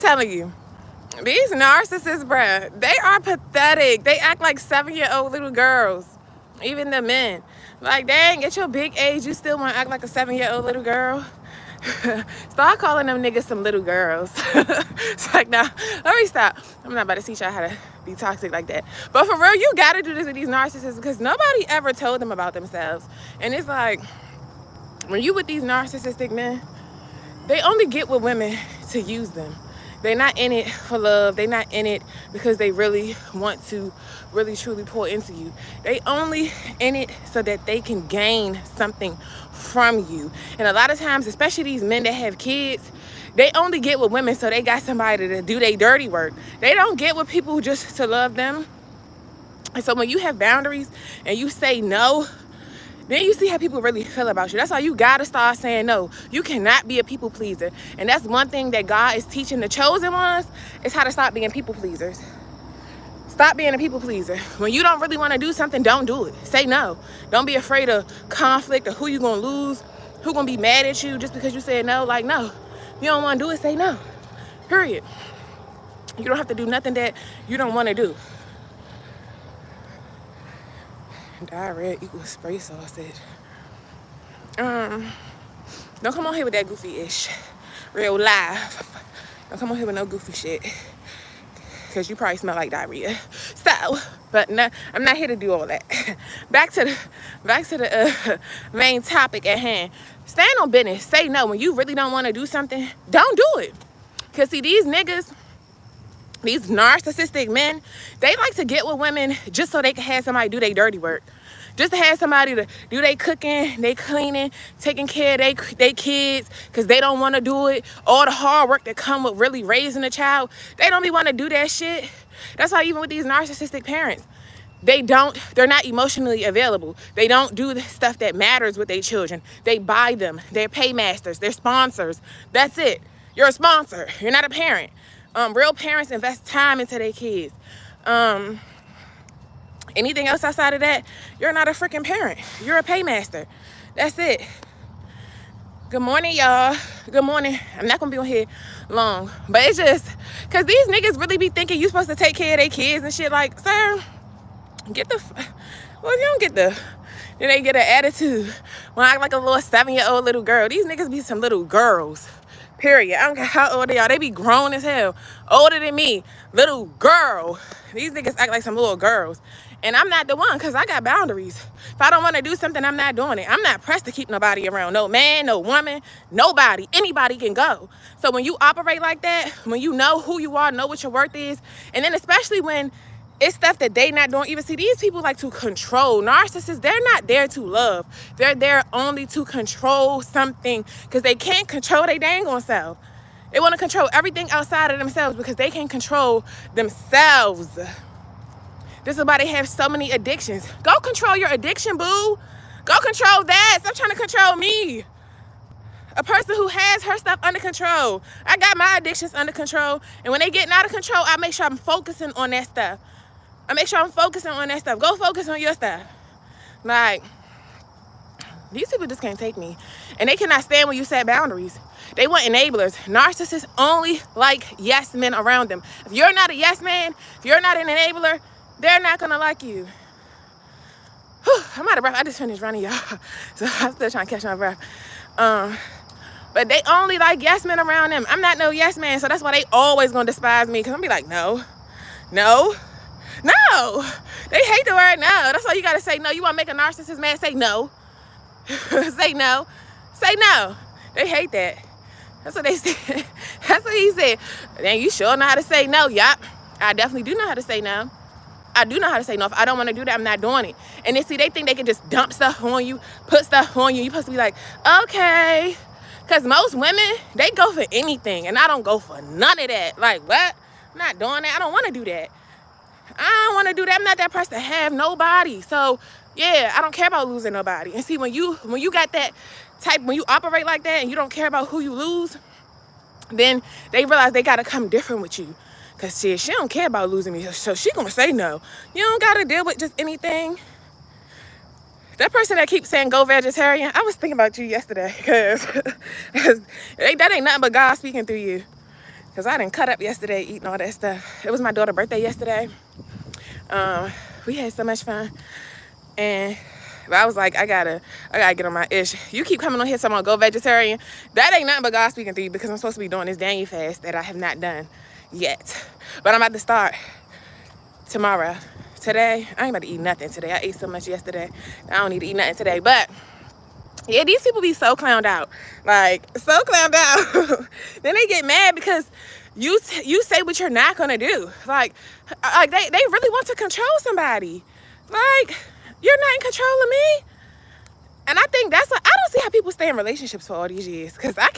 telling you, these narcissists, bruh, they are pathetic. They act like 7-year-old little girls. Even the men. Like, dang, at your big age, you still want to act like a 7-year-old little girl? Start calling them niggas some little girls. It's like, nah, let me stop. I'm not about to teach y'all how to be toxic like that. But for real, you gotta do this with these narcissists because nobody ever told them about themselves. And it's like, when you with these narcissistic men, they only get with women to use them. They're not in it for love. They're not in it because they really want to really truly pour into you. They only in it so that they can gain something from you. And a lot of times, especially these men that have kids, they only get with women so they got somebody to do their dirty work. They don't get with people just to love them. And so when you have boundaries and you say no, then you see how people really feel about you. That's why you gotta start saying no. You cannot be a people pleaser. And that's one thing that God is teaching the chosen ones, is how to stop being people pleasers. Stop being a people pleaser. When you don't really want to do something, don't do it. Say no. Don't be afraid of conflict or who you gonna lose, who gonna be mad at you just because you said no. Like, no. You don't want to do it, say no. Period. You don't have to do nothing that you don't want to do. Diarrhea equals spray sausage. Don't come on here with that goofy ish. Real life. Don't come on here with no goofy shit. Cause you probably smell like diarrhea. So, but no, I'm not here to do all that. Back to the main topic at hand. Stand on business. Say no. When you really don't want to do something, don't do it. Cause see, these niggas, these narcissistic men, they like to get with women just so they can have somebody do their dirty work. Just to have somebody to do their cooking, they cleaning, taking care of they kids, because they don't want to do it. All the hard work that come with really raising a child, they don't even want to do that shit. That's why even with these narcissistic parents, they're not emotionally available. They don't do the stuff that matters with their children. They buy them. They're paymasters. They're sponsors. That's it. You're a sponsor. You're not a parent. Real parents invest time into their kids. Anything else outside of that, you're not a freaking parent. You're a paymaster. That's it. Good morning, y'all. Good morning. I'm not gonna be on here long, but it's just because these niggas really be thinking you supposed to take care of their kids and shit. Like, sir, get the. Well, you don't get the. Then they get an attitude when I act like a little 7-year-old little girl. These niggas be some little girls. Period. I don't care how old they are. They be grown as hell. Older than me. Little girl. These niggas act like some little girls. And I'm not the one because I got boundaries. If I don't want to do something, I'm not doing it. I'm not pressed to keep nobody around. No man, no woman, nobody. Anybody can go. So when you operate like that, when you know who you are, know what your worth is, and then especially when it's stuff that they not doing. Even see, these people like to control. Narcissists, they're not there to love. They're there only to control something because they can't control their dang on self. They want to control everything outside of themselves because they can't control themselves. This is why they have so many addictions. Go control your addiction, boo. Go control that. Stop trying to control me. A person who has her stuff under control. I got my addictions under control. And when they getting out of control, I make sure I'm focusing on that stuff. Go focus on your stuff. Like, these people just can't take me. And they cannot stand when you set boundaries. They want enablers. Narcissists only like yes men around them. If you're not a yes man, if you're not an enabler, they're not gonna like you. Whew, I'm out of breath. I just finished running, y'all. So I'm still trying to catch my breath. But they only like yes men around them. I'm not no yes man, so that's why they always gonna despise me. Cause I'm be like, no. They hate the word no. That's why you gotta say no. You wanna make a narcissist mad? Say no. Say no. Say no. They hate that. That's what they said. That's what he said. Then you sure know how to say no. Yup. I definitely do know how to say no. I do know how to say no. If I don't want to do that, I'm not doing it. And then see, they think they can just dump stuff on you, put stuff on you. You're supposed to be like, okay. Because most women, they go for anything. And I don't go for none of that. Like, what? I'm not doing that. I don't want to do that. I don't want to do that. I'm not that person to have nobody. So, yeah, I don't care about losing nobody. And see, when you got that type, when you operate like that and you don't care about who you lose, then they realize they got to come different with you. Because she don't care about losing me, so she going to say no. You don't got to deal with just anything. That person that keeps saying go vegetarian, I was thinking about you yesterday because that ain't nothing but God speaking through you. Because I didn't cut up yesterday eating all that stuff. It was my daughter's birthday yesterday. We had so much fun. And I was like, I gotta get on my ish. You keep coming on here talking about go vegetarian. That ain't nothing but God speaking through you, because I'm supposed to be doing this Daniel fast that I have not done yet. But I'm about to start tomorrow. Today, I ain't about to eat nothing today. I ate so much yesterday. I don't need to eat nothing today. But yeah, these people be so clowned out. Like, so clowned out. Then they get mad because you say what you're not gonna do. Like they really want to control somebody. Like, you're not in control of me. And I think that's what, I don't see how people stay in relationships for all these years. Because I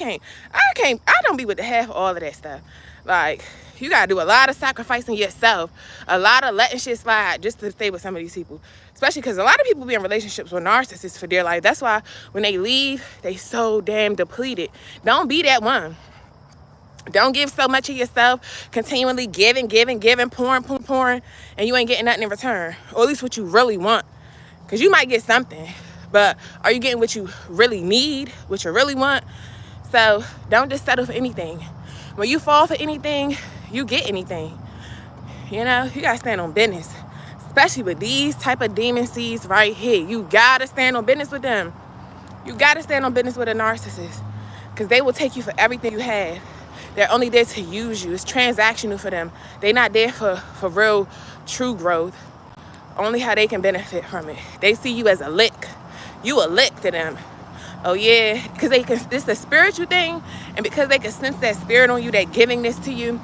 don't be with the half of all of that stuff. Like, you gotta do a lot of sacrificing yourself, a lot of letting shit slide just to stay with some of these people. Especially because a lot of people be in relationships with narcissists for dear life. That's why when they leave, they so damn depleted. Don't be that one. Don't give so much of yourself, continually giving, pouring, and you ain't getting nothing in return. Or at least what you really want. Because you might get something, but are you getting what you really need, what you really want? So don't just settle for anything. When you fall for anything, you get anything. You know, you gotta stand on business. Especially with these type of demon seeds right here. You gotta stand on business with them. You gotta stand on business with a narcissist. Because they will take you for everything you have. They're only there to use you. It's transactional for them. They're not there for real, true growth. Only how they can benefit from it. They see you as a lick. You a lick to them. Oh yeah, because it's a spiritual thing, and because they can sense that spirit on you, that giving this to you,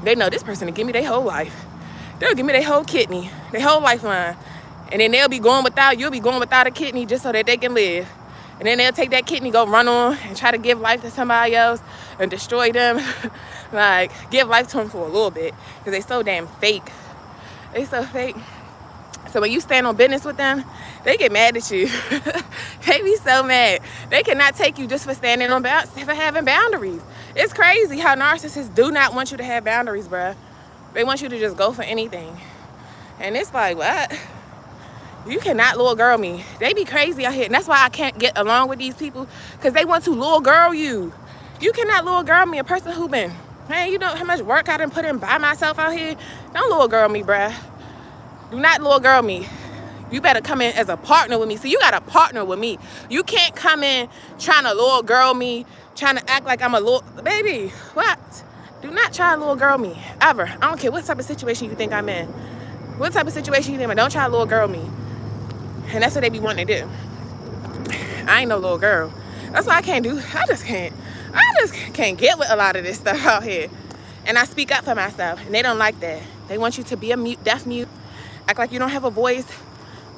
they know this person will give me their whole life. They'll give me their whole kidney, their whole lifeline. And then they'll be going without, you'll be going without a kidney just so that they can live. And then they'll take that kidney, go run on and try to give life to somebody else and destroy them. Like, give life to them for a little bit, because they so damn fake. They so fake. So when you stand on business with them, they get mad at you. They be so mad. They cannot take you just for standing on for having boundaries. It's crazy how narcissists do not want you to have boundaries, bruh. They want you to just go for anything. And it's like, what? You cannot little girl me. They be crazy out here. And that's why I can't get along with these people, because they want to little girl you. You cannot little girl me, a person who been, man, you know how much work I done put in by myself out here? Don't little girl me, bruh. Do not little girl me. You better come in as a partner with me. So you got to partner with me. You can't come in trying to little girl me, trying to act like I'm a little, baby, what? Do not try to little girl me, ever. I don't care what type of situation you think I'm in. What type of situation you think I'm in, don't try to little girl me. And that's what they be wanting to do. I ain't no little girl. That's why I just can't get with a lot of this stuff out here. And I speak up for myself, and they don't like that. They want you to be a deaf mute. Act like you don't have a voice.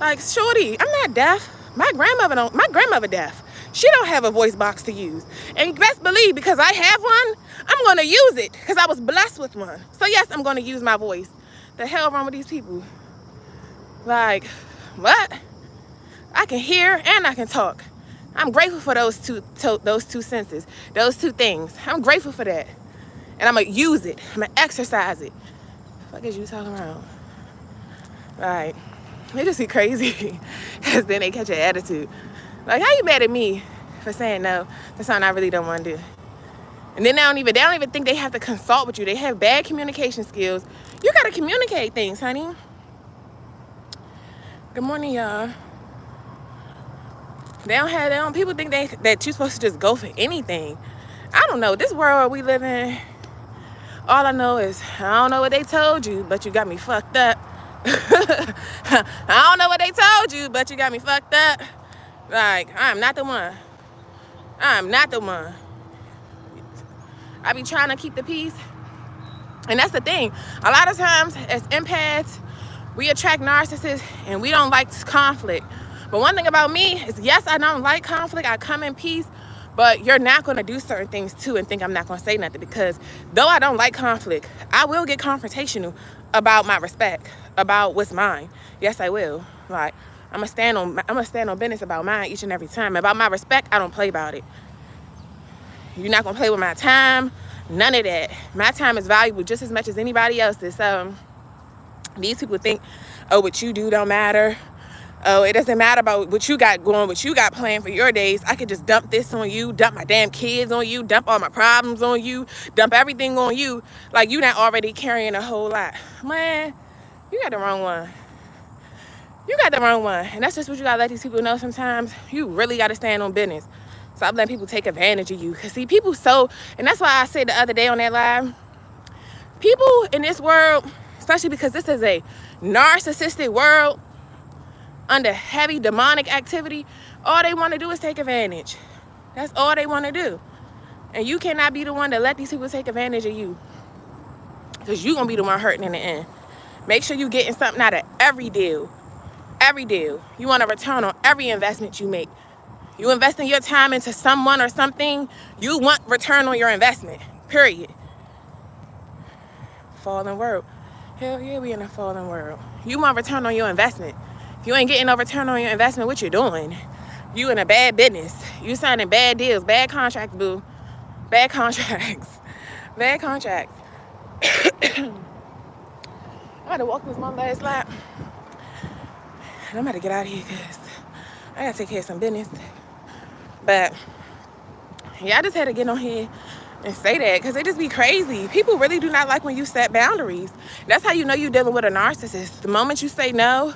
Like, shorty, I'm not deaf. My grandmother deaf. She don't have a voice box to use. And best believe, because I have one, I'm gonna use it, because I was blessed with one. So yes, I'm gonna use my voice. The hell wrong with these people? Like, what? I can hear and I can talk. I'm grateful for those two senses, those two things. I'm grateful for that. And I'm gonna use it. I'm gonna exercise it. What is you talking about? Like, they just be crazy. Because then they catch an attitude. Like, how you mad at me for saying no to something I really don't want to do? And then they don't even think they have to consult with you. They have bad communication skills. You gotta communicate things, honey. Good morning, y'all. People think that you're supposed to just go for anything. I don't know. This world we live in, all I know is, I don't know what they told you, but you got me fucked up. I don't know what they told you, but you got me fucked up. Like, I'm not the one. I'm not the one. I be trying to keep the peace. And that's the thing. A lot of times, as empaths, we attract narcissists and we don't like conflict. But one thing about me is, yes, I don't like conflict. I come in peace. But you're not going to do certain things too and think I'm not going to say nothing, because though I don't like conflict, I will get confrontational about my respect, about what's mine. Yes, I will. Like, I'm gonna stand on business about mine each and every time. About my respect, I don't play about it. You're not gonna play with my time. None of that. My time is valuable just as much as anybody else's. So these people think, oh, what you do don't matter. Oh, it doesn't matter about what you got going, what you got planned for your days. I could just dump this on you, dump my damn kids on you, dump all my problems on you, dump everything on you. Like you not already carrying a whole lot. Man, you got the wrong one. You got the wrong one. And that's just what you gotta let these people know sometimes. You really gotta stand on business. Stop letting people take advantage of you. Cause see, people so, and that's why I said the other day on that live, people in this world, especially because this is a narcissistic world under heavy demonic activity, all they want to do is take advantage. That's all they want to do. And you cannot be the one to let these people take advantage of you, because you're going to be the one hurting in the end. Make sure you're getting something out of every deal. Every deal. You want a return on every investment you make. You investing your time into someone or something, you want return on your investment. Period. Fallen world. Hell yeah, we in a fallen world. You want return on your investment. If you ain't getting no return on your investment, what you doing? You in a bad business. You signing bad deals, bad contracts, boo. Bad contracts. Bad contracts. I'm about to walk this one last lap. And I'm about to get out of here because I gotta take care of some business. But yeah, I just had to get on here and say that because they just be crazy. People really do not like when you set boundaries. That's how you know you're dealing with a narcissist. The moment you say no,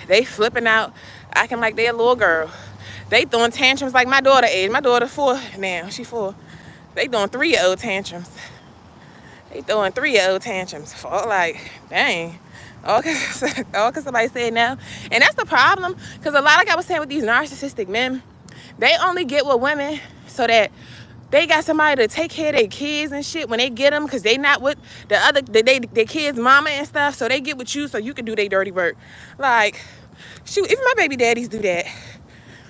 they flipping out, acting like they a little girl. They throwing tantrums like my daughter age. My daughter 4 now. She 4. They throwing 3-year-old tantrums. For like, dang. All because somebody said no. And that's the problem. Because a lot, like I was saying with these narcissistic men, they only get with women so that they got somebody to take care of their kids and shit when they get them, because they not with their kids' mama and stuff. So they get with you so you can do their dirty work. Like, shoot, even my baby daddies do that.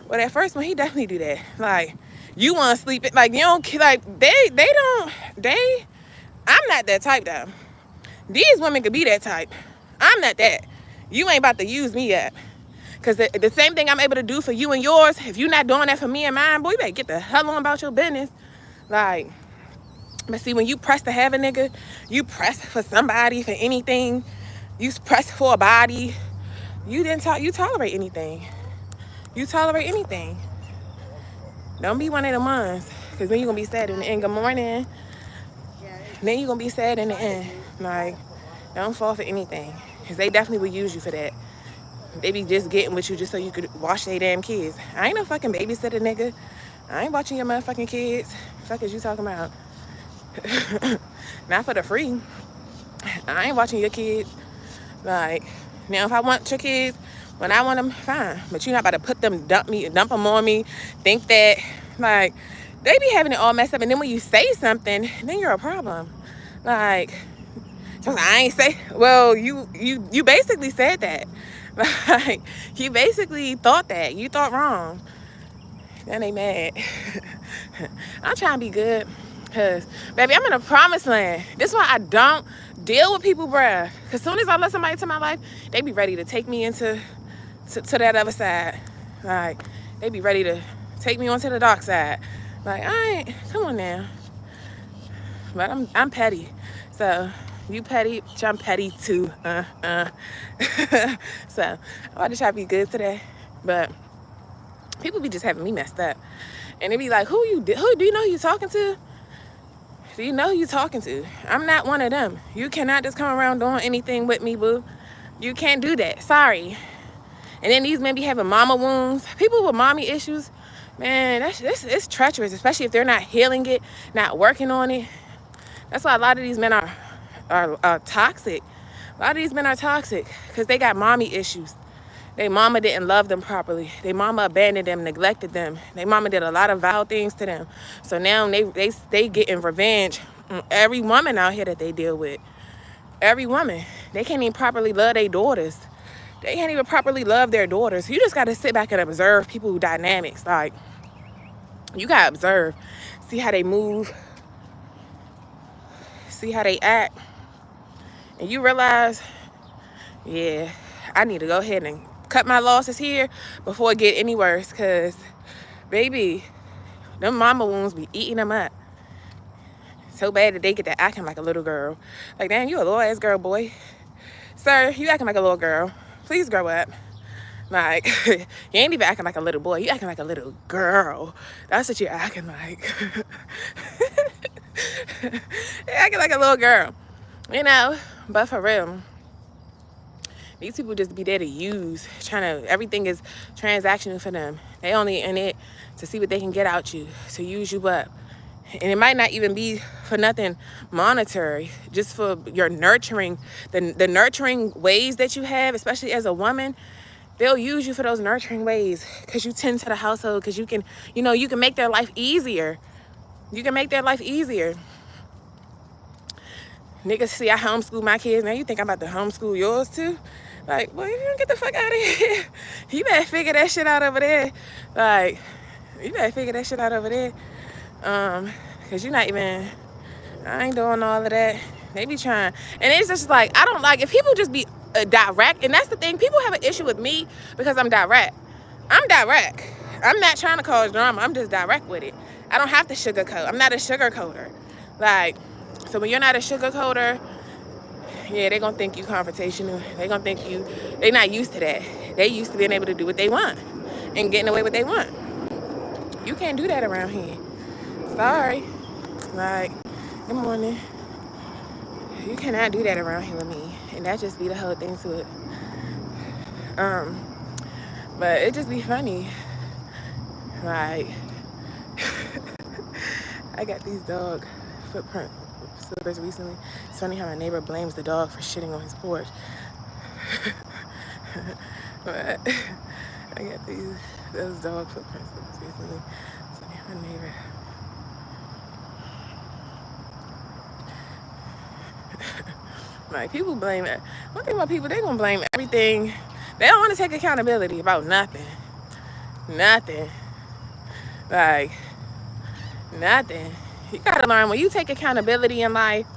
Well, that first one, he definitely do that. Like, you want to sleep, like, you don't, like, I'm not that type, though. These women could be that type. I'm not that. You ain't about to use me up. Because the same thing I'm able to do for you and yours, if you're not doing that for me and mine, boy, you better get the hell on about your business. Like, but see, when you press to have a nigga, you press for somebody, for anything. You press for a body. You tolerate anything. You tolerate anything. Don't be one of them ones. Because then you're going to be sad in the end. Good morning. Then you're going to be sad in the end. Like, don't fall for anything. Because they definitely will use you for that. They be just getting with you just so you could watch their damn kids. I ain't no fucking babysitter, nigga. I ain't watching your motherfucking kids. The fuck is you talking about? Not for the free. I ain't watching your kids. Like, now if I want your kids, when I want them, fine. But you're not about to put them, dump them on me, think that, like, they be having it all messed up. And then when you say something, then you're a problem. Like, so I ain't say, well, you basically said that. Like, you basically thought that. You thought wrong. Then they mad. I'm trying to be good. Because, baby, I'm in a promised land. This is why I don't deal with people, bruh. Because as soon as I let somebody into my life, they be ready to take me into to that other side. Like, they be ready to take me onto the dark side. Like, come on now. But I'm petty. So, you petty, I'm petty too. So, I'm about to try to be good today. But people be just having me messed up. And they be like, who do you know who you talking to? Do you know who you talking to? I'm not one of them. You cannot just come around doing anything with me, boo. You can't do that. Sorry. And then these men be having mama wounds. People with mommy issues, man, it's treacherous, especially if they're not healing it, not working on it. That's why a lot of these men are toxic. A lot of these men are toxic because they got mommy issues. Their mama didn't love them properly. Their mama abandoned them, neglected them. Their mama did a lot of vile things to them. So now they getting revenge on every woman out here that they deal with. Every woman. They can't even properly love their daughters. They can't even properly love their daughters. You just got to sit back and observe people's dynamics. Like, you got to observe. See how they move. See how they act. And you realize, yeah, I need to go ahead and cut my losses here before it get any worse. Because, baby, them mama wounds be eating them up. So bad that they get to acting like a little girl. Like, damn, you a little ass girl, boy. Sir, you acting like a little girl. Please grow up. Like, you ain't even acting like a little boy. You acting like a little girl. That's what you're acting like. You're acting like a little girl. You know? But for real, these people just be there to use. Everything is transactional for them. They only in it to see what they can get out you, to use you up. And it might not even be for nothing monetary, just for your nurturing, the nurturing ways that you have, especially as a woman. They'll use you for those nurturing ways because you tend to the household, because you can make their life easier. You can make their life easier. Niggas see I homeschool my kids. Now you think I'm about to homeschool yours too? Like, boy, if you don't get the fuck out of here, you better figure that shit out over there. Like, you better figure that shit out over there. Because you're not even, I ain't doing all of that. They be trying. And it's just like, I don't like, if people just be direct, and that's the thing, people have an issue with me because I'm direct. I'm direct. I'm not trying to cause drama. I'm just direct with it. I don't have to sugarcoat. I'm not a sugarcoater. Like, so when you're not a sugarcoater, yeah, they're gonna think you confrontational. They're gonna think they're not used to that. They used to being able to do what they want and getting away what they want. You can't do that around here. Sorry. Like, good morning. You cannot do that around here with me. And that just be the whole thing to it. But it just be funny. Like, I got these dog footprint slippers recently. It's funny how my neighbor blames the dog for shitting on his porch. But I got those dog footprint slippers recently. It's funny how my neighbor. Like, people blame it. One thing about people, they gonna blame everything. They don't want to take accountability about nothing. Nothing. Like, nothing. You gotta learn, when you take accountability in life,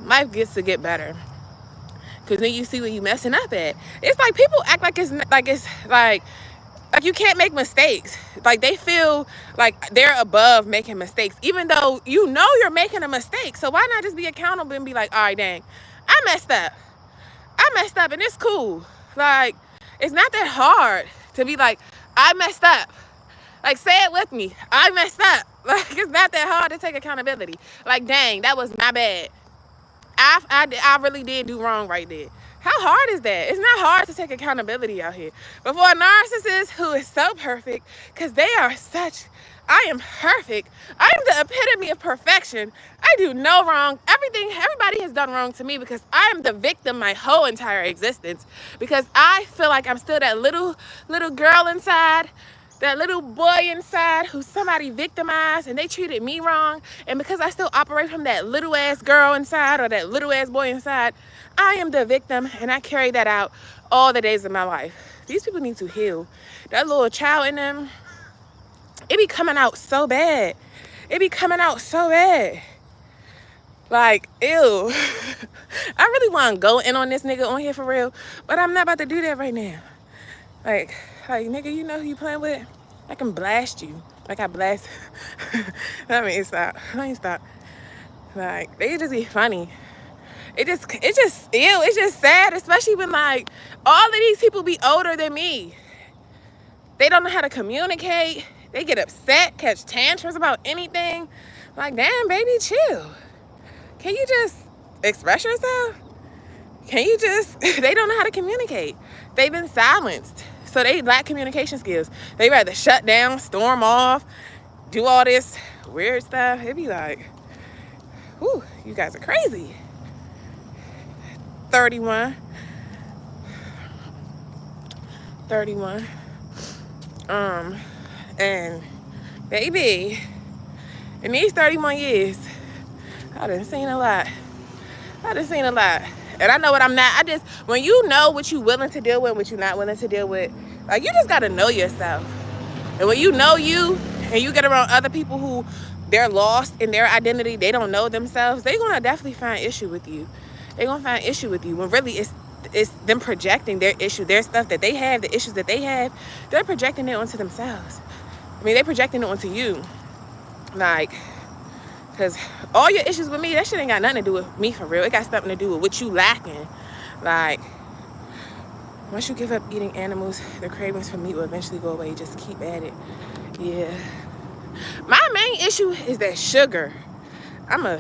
life gets to get better. Because then you see where you messing up at. It's like people act like it's like you can't make mistakes. Like, they feel like they're above making mistakes, even though you know you're making a mistake. So why not just be accountable and be like, all right, dang, I messed up and it's cool. Like, it's not that hard to be like, I messed up. Like, say it with me. I messed up. Like, it's not that hard to take accountability. Like, dang, that was my bad. I really did do wrong right there. How hard is that? It's not hard to take accountability out here. But for a narcissist who is so perfect, because they are such, I am perfect. I am the epitome of perfection. I do no wrong. Everybody has done wrong to me because I am the victim my whole entire existence. Because I feel like I'm still that little girl inside, that little boy inside who somebody victimized and they treated me wrong. And because I still operate from that little ass girl inside or that little ass boy inside, I am the victim, and I carry that out all the days of my life. These people need to heal. That little child in them, it be coming out so bad. It be coming out so bad. Like, ew. I really want to go in on this nigga on here for real, but I'm not about to do that right now. Like, nigga, you know who you playing with? I can blast you. Like, I blast. Let me stop. Like, they just be funny. It's just sad, especially when, like, all of these people be older than me. They don't know how to communicate. They get upset, catch tantrums about anything. Like, damn, baby, chill. Can you just express yourself? They don't know how to communicate. They've been silenced. So they lack communication skills. They rather shut down, storm off, do all this weird stuff. It'd be like, whew, you guys are crazy. 31. And baby, in these 31 years, I done seen a lot. And I know what I'm not. When you know what you willing to deal with, what you're not willing to deal with, like, you just gotta know yourself. And when you know you, and you get around other people who they're lost in their identity, they don't know themselves, they're gonna definitely find issue with you. They're gonna find issue with you when really it's them projecting their issue, their stuff that they have, the issues that they have, they're projecting it onto themselves. I mean, they're projecting it onto you. Like, because all your issues with me, that shit ain't got nothing to do with me for real. It got something to do with what you lacking. Like, Once you give up eating animals, the cravings for meat will eventually go away. Just keep at it. Yeah. My main issue is that sugar. I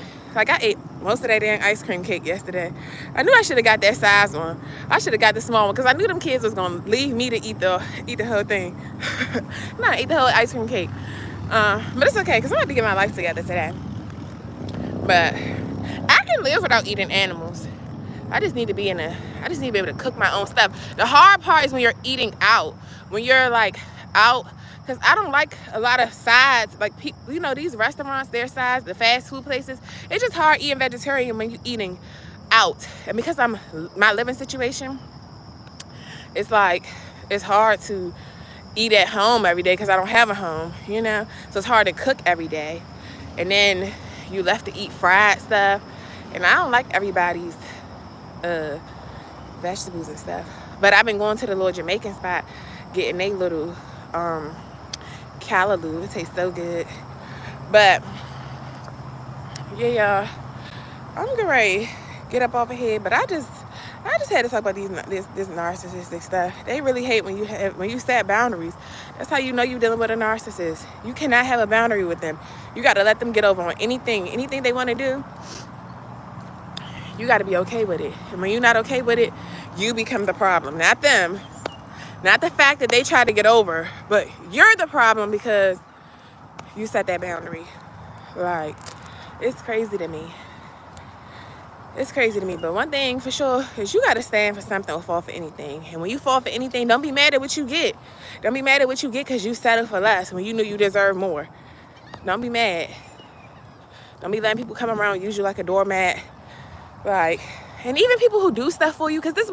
ate most of that damn ice cream cake yesterday. I knew I should have got that size one. I should have got the small one because I knew them kids was gonna leave me to eat the whole thing. Not eat the whole ice cream cake. But it's okay because I'm about to get my life together today. But I can live without eating animals. I just need to be able to cook my own stuff. The hard part is when you're eating out. When you're like out, because I don't like a lot of sides. Like, you know, these restaurants, their sides, the fast food places, it's just hard eating vegetarian when you're eating out. And because my living situation, it's like, it's hard to eat at home every day because I don't have a home, you know? So it's hard to cook every day. And then you left to eat fried stuff. And I don't like everybody's vegetables and stuff. But I've been going to the little Jamaican spot, getting they little callaloo. It tastes so good. But yeah, y'all, I'm getting ready to get up off of here. But I just had to talk about this narcissistic stuff. They really hate when you set boundaries. That's how you know you're dealing with a narcissist. You cannot have a boundary with them. You got to let them get over on anything they want to do. You got to be okay with it. And when you're not okay with it, you become the problem, not them. Not the fact that they try to get over, but you're the problem because you set that boundary. Like, it's crazy to me. It's crazy to me. But one thing for sure is you got to stand for something or fall for anything. And when you fall for anything, don't be mad at what you get. Don't be mad at what you get because you settled for less when you knew you deserve more. Don't be mad. Don't be letting people come around and use you like a doormat. Like, and even people who do stuff for you, because this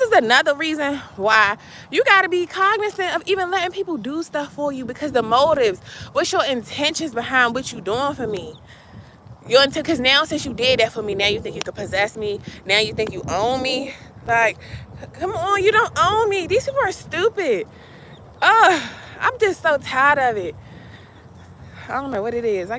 is another reason why you got to be cognizant of even letting people do stuff for you, because the motives, what's your intentions behind what you doing for me? Because now since you did that for me, now you think you can possess me. Now you think you own me. Like, come on, you don't own me. These people are stupid. I'm just so tired of it. I don't know what it is.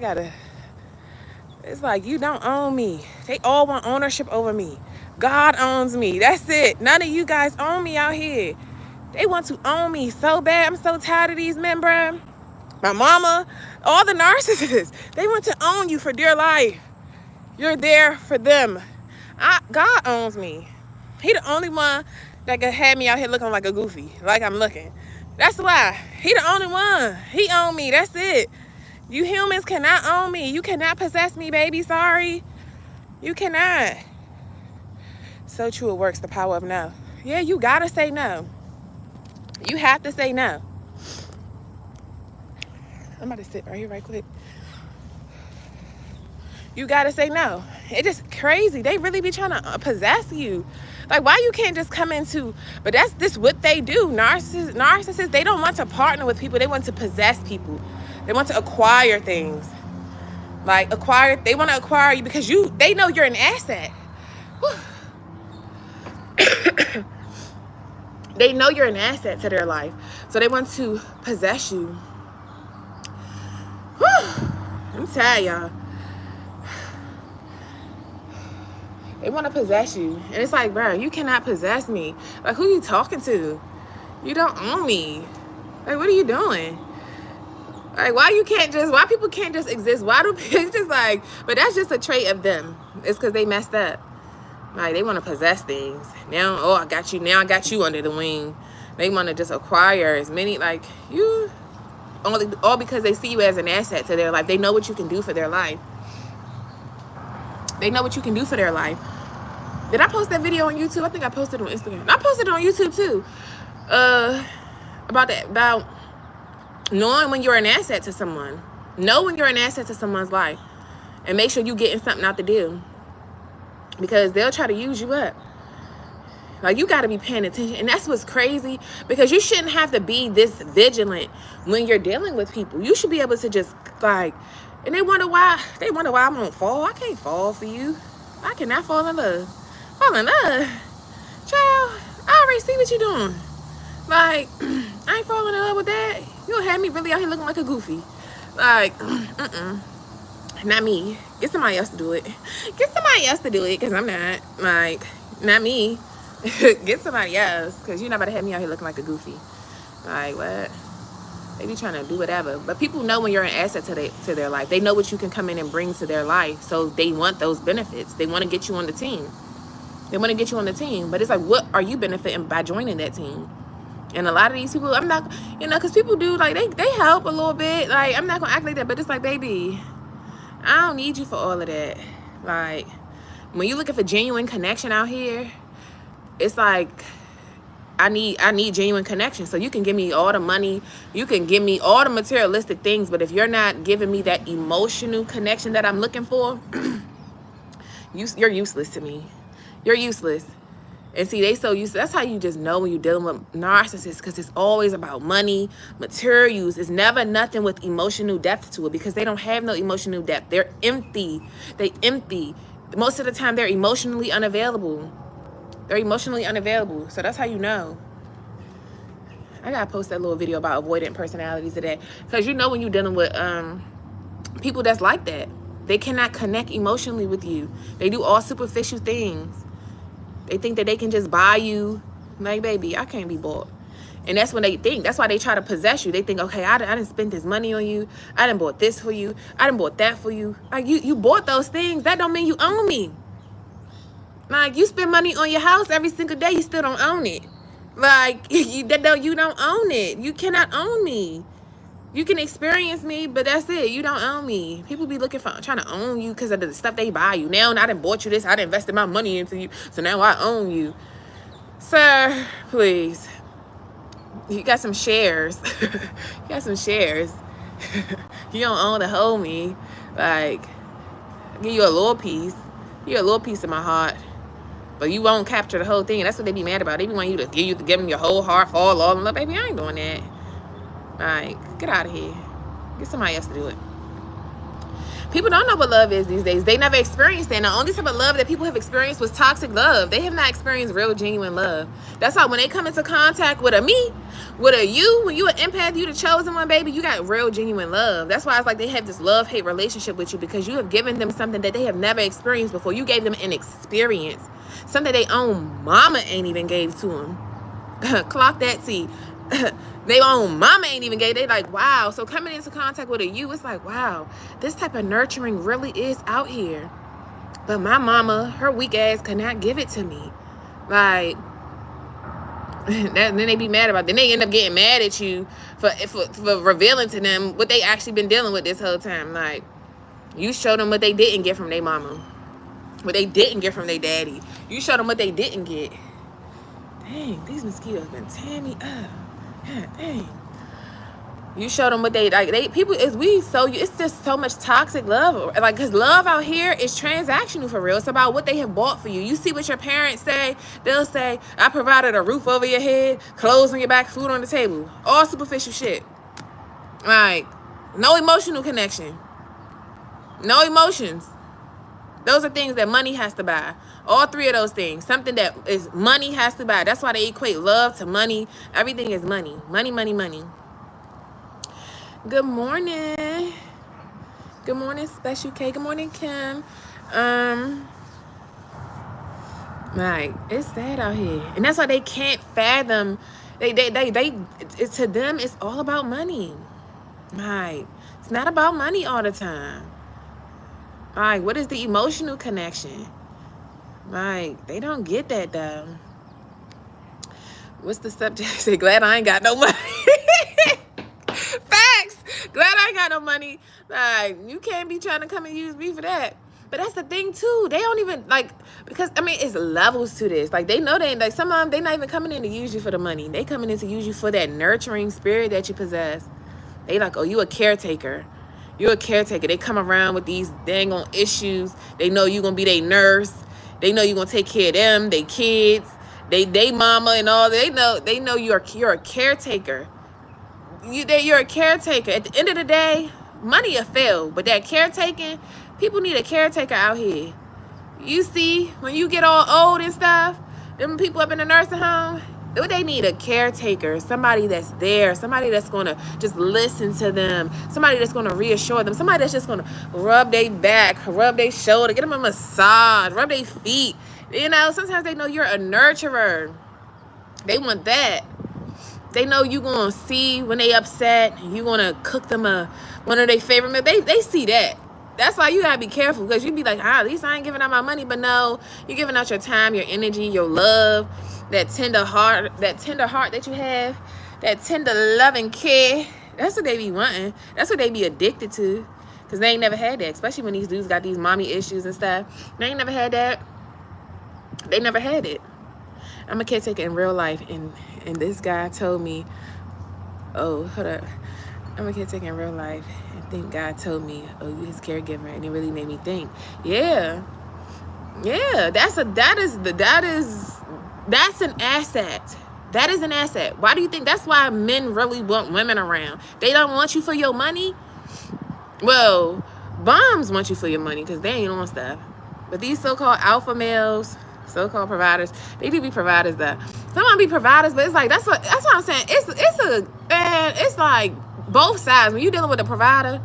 It's like, you don't own me. They all want ownership over me. God owns me. That's it. None of you guys own me out here. They want to own me so bad. I'm so tired of these men, bruh. My mama, all the narcissists, they want to own you for dear life. You're there for them. God owns me. He the only one that could have me out here looking like a goofy, like I'm looking. That's why. He the only one. He own me. That's it. You humans cannot own me. You cannot possess me, baby. Sorry. You cannot. So true, it works. The power of no. Yeah, you gotta say no. You have to say no. I'm about to sit right here right quick. You gotta say no. It's just crazy. They really be trying to possess you. Like, why you can't just come into, but that's just what they do. Narcissists, they don't want to partner with people. They want to possess people. They want to acquire things. Like, they want to acquire you because they know you're an asset. They know you're an asset to their life. So they want to possess you. I'm tired, y'all. They want to possess you. And it's like, bro, you cannot possess me. Like, who you talking to? You don't own me. Like, what are you doing? Like, why people can't just exist? Why do it's just like, but that's just a trait of them. It's because they messed up. Like, they want to possess things. Now, I got you. Now I got you under the wing. They want to just acquire as many, like, you, all because they see you as an asset to their life. They know what you can do for their life. They know what you can do for their life. Did I post that video on YouTube? I think I posted it on Instagram. I posted it on YouTube too. About knowing when you're an asset to someone. Know when you're an asset to someone's life. And make sure you're getting something out the deal. Because they'll try to use you up. Like, you got to be paying attention. And that's what's crazy. Because you shouldn't have to be this vigilant when you're dealing with people. You should be able to just, like, and they wonder why I won't fall. I can't fall for you. I cannot fall in love. Fall in love? Child, I already see what you're doing. Like, I ain't falling in love with that. You'll have me really out here looking like a goofy. Like, not me. Get somebody else to do it. Get somebody else to do it, because I'm not. Like, not me. Get somebody else, because you're not about to have me out here looking like a goofy. Like, what? They be trying to do whatever. But people know when you're an asset to their life. They know what you can come in and bring to their life. So they want those benefits. They want to get you on the team. They want to get you on the team. But it's like, what are you benefiting by joining that team? And a lot of these people, I'm not, because people do, like, they help a little bit. Like, I'm not going to act like that. But it's like, baby, I don't need you for all of that. Like, when you're looking for genuine connection out here, it's like, I need genuine connection. So you can give me all the money, you can give me all the materialistic things, but if you're not giving me that emotional connection that I'm looking for, you're useless to me. You're useless. And see, they so used to, that's how you just know when you're dealing with narcissists, because it's always about money, material use. It's never nothing with emotional depth to it, because they don't have no emotional depth. They're empty. They empty. Most of the time, they're emotionally unavailable. They're emotionally unavailable. So that's how you know. I gotta post that little video about avoidant personalities today, because when you're dealing with people that's like that, they cannot connect emotionally with you. They do all superficial things. They think that they can just buy you. Like, baby, I can't be bought. And that's when they think. That's why they try to possess you. They think, okay, I didn't spend this money on you. I done bought this for you. I done bought that for you. Like, you bought those things. That don't mean you own me. Like, you spend money on your house every single day, you still don't own it. Like, you don't own it. You cannot own me. You can experience me, but that's it. You don't own me. People be trying to own you because of the stuff they buy you. Now, I done bought you this. I done invested my money into you. So now I own you. Sir, please. You got some shares. You got some shares. You don't own the whole me. Like, I'll give you a little piece. You're a little piece of my heart. But you won't capture the whole thing. And that's what they be mad about. They be wanting you to give them your whole heart, fall all in love. Baby, I ain't doing that. Like, get out of here. Get somebody else to do it. People don't know what love is these days. They never experienced it. And the only type of love that people have experienced was toxic love. They have not experienced real, genuine love. That's why when they come into contact with a me, with a you, when you an empath, you the chosen one, baby, you got real, genuine love. That's why it's like they have this love-hate relationship with you, because you have given them something that they have never experienced before. You gave them an experience. Something they own mama ain't even gave to them. Clock that T. They own mama ain't even gay. They like, wow. So coming into contact with a you, it's like, wow, this type of nurturing really is out here. But my mama, her weak ass could not give it to me. Like, then they be mad about it. Then they end up getting mad at you for revealing to them what they actually been dealing with this whole time. Like, you showed them what they didn't get from their mama, what they didn't get from their daddy. You showed them what they didn't get. Dang, these mosquitoes been tearing me up. God dang. You show them what they like. It's just so much toxic love. Like, because love out here is transactional for real. It's about what they have bought for you. You see what your parents say. They'll say, I provided a roof over your head, clothes on your back, food on the table. All superficial shit. Like, no emotional connection. No emotions. Those are things that money has to buy. All three of those things. Something that is money has to buy. That's why they equate love to money. Everything is money. Money, money, money. Good morning. Good morning, Special K. Good morning, Kim. Like, it's sad out here. And that's why they can't fathom. To them, it's all about money. Like, it's not about money all the time. Like, what is the emotional connection? Like, they don't get that, though. What's the subject? Say, glad I ain't got no money. Facts. Glad I ain't got no money. Like, you can't be trying to come and use me for that. But that's the thing, too. They don't even, like, because, I mean, it's levels to this. Like, they know some of them, they not even coming in to use you for the money. They coming in to use you for that nurturing spirit that you possess. They like, oh, you a caretaker. You're a caretaker. They come around with these dang on issues. They know you're going to be their nurse. They know you're going to take care of them, their kids, they mama and all. They know you're a caretaker. You're a caretaker. At the end of the day, money will fail. But that caretaking, people need a caretaker out here. You see, when you get all old and stuff, them people up in the nursing home, they need a caretaker, somebody that's there, somebody that's going to just listen to them, somebody that's going to reassure them, somebody that's just going to rub their back, rub their shoulder, get them a massage, rub their feet, You know, sometimes they know you're a nurturer. They want that. They know you gonna see when they upset, and you gonna cook them one of their favorite meals. They see that. That's why you gotta be careful, because you be like, at least I ain't giving out my money. But no, you're giving out your time, your energy, your love, that tender heart that you have, that tender love and care. That's what they be wanting. That's what they be addicted to, because they ain't never had that. Especially when these dudes got these mommy issues and stuff. They ain't never had that. They never had it. I'm a caretaker in real life, and this guy told me, oh, hold up, I'm a caretaker in real life, and think God told me, oh, you his caregiver, and it really made me think, yeah, that's an asset. That is an asset. Why do you think? That's why men really want women around. They don't want you for your money. Well, bums want you for your money because they ain't on stuff. But these so-called alpha males, so-called providers, they do be providers though. Some of them be providers, but it's like that's what I'm saying. It's like both sides. When you dealing with a provider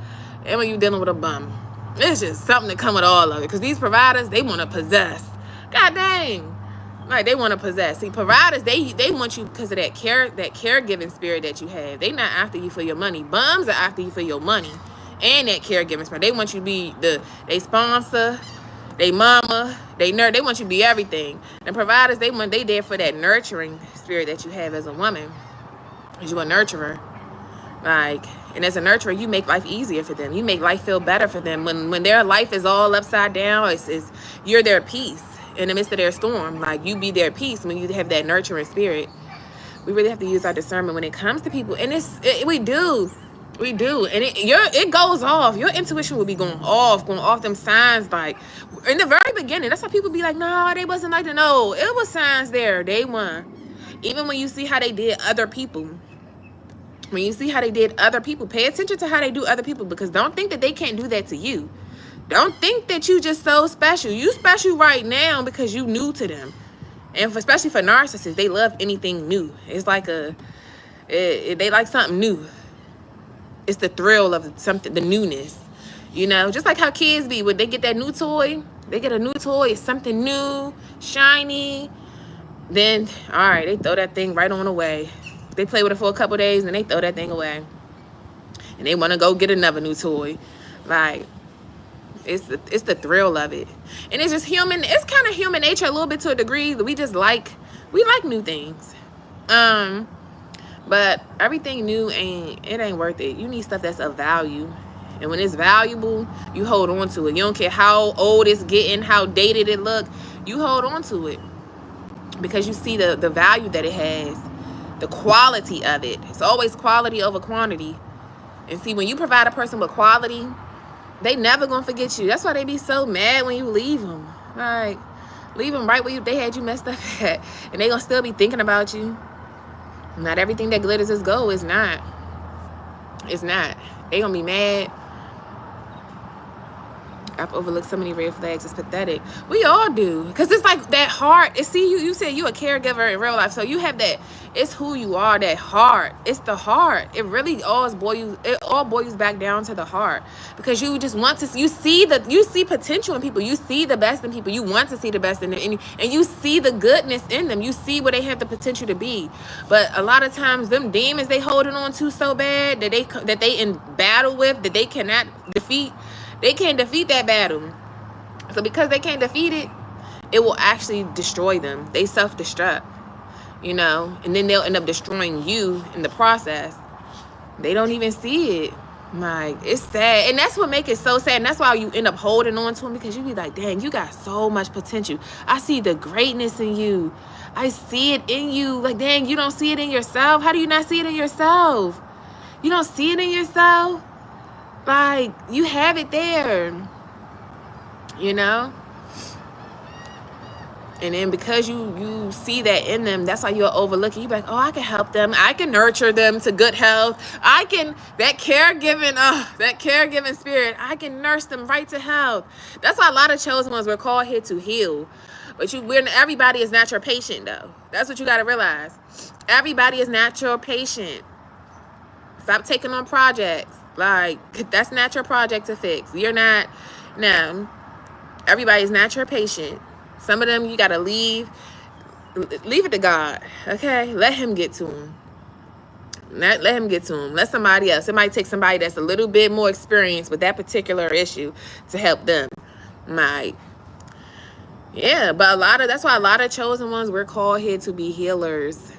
and when you dealing with a bum, it's just something that come with all of it. Because these providers, they want to possess. God dang. Like, they want to possess. See, providers, they want you because of that caregiving spirit that you have. They not after you for your money. Bums are after you for your money and that caregiving spirit. They want you to be they sponsor, they mama, they want you to be everything. And providers, they there for that nurturing spirit that you have as a woman. Because you're a nurturer. Like, and as a nurturer, you make life easier for them. You make life feel better for them. When their life is all upside down, you're their peace in the midst of their storm. Like, you be their peace when you have that nurturing spirit. We really have to use our discernment when it comes to people. And we do. And it goes off. Your intuition will be going off them signs. Like, in the very beginning, that's how people be like, no, they wasn't like that. No, it was signs there. Day one. Even when you see how they did other people. When you see how they did other people, pay attention to how they do other people, because don't think that they can't do that to you. Don't think that you just so special. You special right now because you new to them. And especially for narcissists, they love anything new. It's like they like something new. It's the thrill of something, the newness. You know, just like how kids be when they get that new toy. They get a new toy, it's something new, shiny. Then, all right, they throw that thing right on away. They play with it for a couple days and they throw that thing away. And they want to go get another new toy. Like, it's the thrill of it. And it's just human. It's kind of human nature a little bit to a degree that we like new things. But everything new ain't worth it. You need stuff that's of value. And when it's valuable, you hold on to it. You don't care how old it's getting, how dated it look. You hold on to it. Because you see the value that it has. The quality of it. It's always quality over quantity. And see, when you provide a person with quality, they never gonna forget you. That's why they be so mad when you leave them. Like, leave them right where they had you messed up at. And they gonna still be thinking about you. Not everything that glitters is gold. It's not. It's not. They gonna be mad. I've overlooked so many red flags. It's pathetic. We all do. Because it's like that heart. See, you said you a caregiver in real life. So you have that. It's who you are, that heart. It's the heart. It really all boils back down to the heart. Because you just want to, you see potential in people. You see the best in people. You want to see the best in them. And you see the goodness in them. You see where they have the potential to be. But a lot of times, them demons they holding on to so bad that they in battle with, that they cannot defeat. They can't defeat that battle. So because they can't defeat it, it will actually destroy them. They self-destruct, you know, and then they'll end up destroying you in the process. They don't even see it. Like, it's sad. And that's what makes it so sad. And that's why you end up holding on to them, because you be like, dang, you got so much potential. I see the greatness in you. I see it in you. Like, dang, you don't see it in yourself. How do you not see it in yourself? You don't see it in yourself? Like, you have it there, you know? And then because you see that in them, that's why you'll overlook it. You be like, oh, I can help them. I can nurture them to good health. That caregiving spirit, I can nurse them right to health. That's why a lot of chosen ones, we're called here to heal. But everybody is not your patient, though. That's what you got to realize. Everybody is not your patient. Stop taking on projects. Like, that's not your project to fix. You're not. No. Everybody's not your patient. Some of them you gotta leave it to God. Okay, let him get to them. Let him get to them. Let somebody else. It might take somebody that's a little bit more experienced with that particular issue to help them. Yeah, but that's why a lot of chosen ones, we're called here to be healers.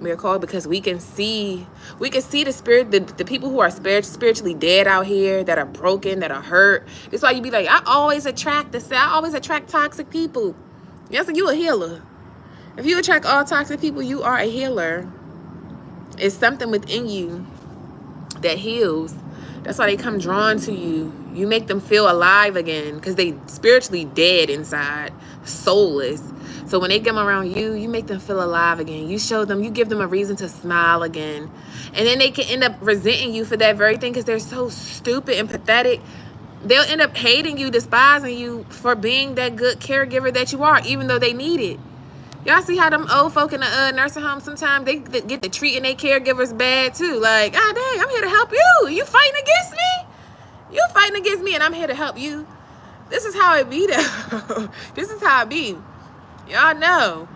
We're called because we can see the spirit, the people who are spiritually dead out here, that are broken, that are hurt. That's why you be like, I always attract toxic people. Yes, you a healer. If you attract all toxic people, you are a healer. It's something within you that heals. That's why they come drawn to you. You make them feel alive again because they spiritually dead inside, soulless. So when they come around you, you make them feel alive again. You give them a reason to smile again. And then they can end up resenting you for that very thing because they're so stupid and pathetic. They'll end up hating you, despising you for being that good caregiver that you are, even though they need it. Y'all see how them old folk in the nursing home, sometimes they get to treating their caregivers bad too. Like, ah, dang, I'm here to help you. You fighting against me? You fighting against me and I'm here to help you. This is how it be though. This is how it be. Y'all know.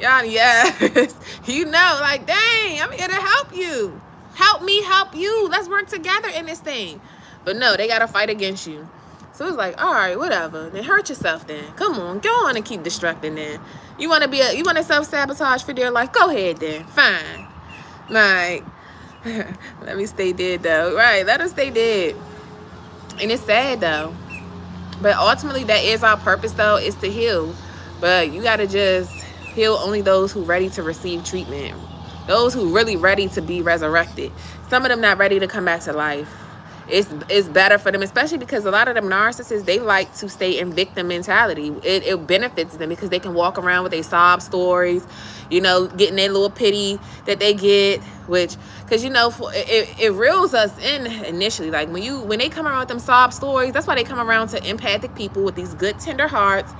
Y'all, yes. You know, like, dang, I'm here to help you. Help me help you. Let's work together in this thing. But no, they got to fight against you. So it's like, all right, whatever. Then hurt yourself then. Come on, go on and keep destructing then. You want to self-sabotage for dear life? Go ahead then. Fine. Like, let me stay dead though. Right, let us stay dead. And it's sad though. But ultimately that is our purpose though, is to heal. But you got to just heal only those who ready to receive treatment. Those who really ready to be resurrected. Some of them not ready to come back to life. It's better for them, especially because a lot of them narcissists, they like to stay in victim mentality. It benefits them because they can walk around with their sob stories, you know, getting their little pity that they get, which, because, you know, it reels us in initially. Like when they come around with them sob stories, that's why they come around to empathic people with these good, tender hearts.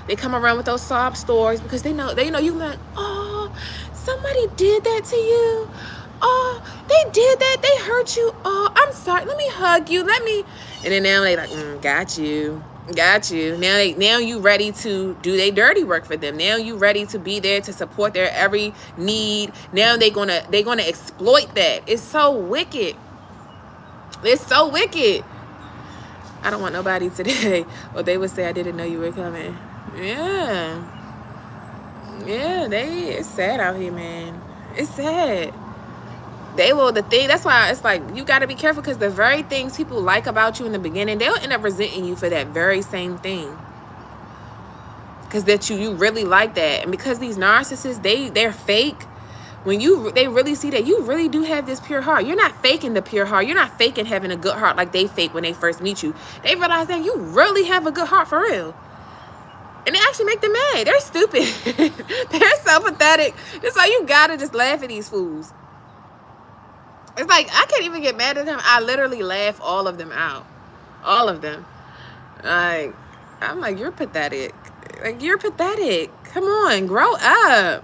They come around with those sob stories because they know you like, oh, somebody did that to you. Oh, they did that. They hurt you. Oh, I'm sorry. Let me hug you. And then now they like, got you. Now you ready to do their dirty work for them. Now you ready to be there to support their every need. Now they're gonna exploit that. It's so wicked. It's so wicked. I don't want nobody today. Well, they would say I didn't know you were coming. Yeah, it's sad out here, man. It's sad. That's why it's like, you got to be careful, because the very things people like about you in the beginning, they'll end up resenting you for that very same thing. Because that you really like that. And because these narcissists, they're fake. When they really see that you really do have this pure heart. You're not faking the pure heart. You're not faking having a good heart like they fake when they first meet you. They realize that you really have a good heart for real. And they actually make them mad. They're stupid. They're so pathetic. That's why you gotta just laugh at these fools. It's like, I can't even get mad at them. I literally laugh all of them out. All of them. Like, I'm like, you're pathetic. Like, you're pathetic. Come on, grow up.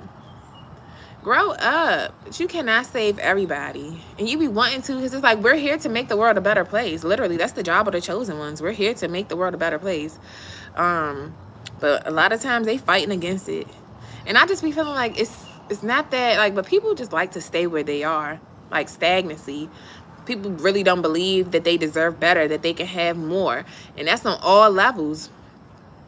Grow up. But you cannot save everybody. And you be wanting to, because it's like, we're here to make the world a better place. Literally, that's the job of the chosen ones. We're here to make the world a better place. But a lot of times they fighting against it. And I just be feeling like it's not that, like, but people just like to stay where they are. Like stagnancy. People really don't believe that they deserve better, that they can have more. And that's on all levels.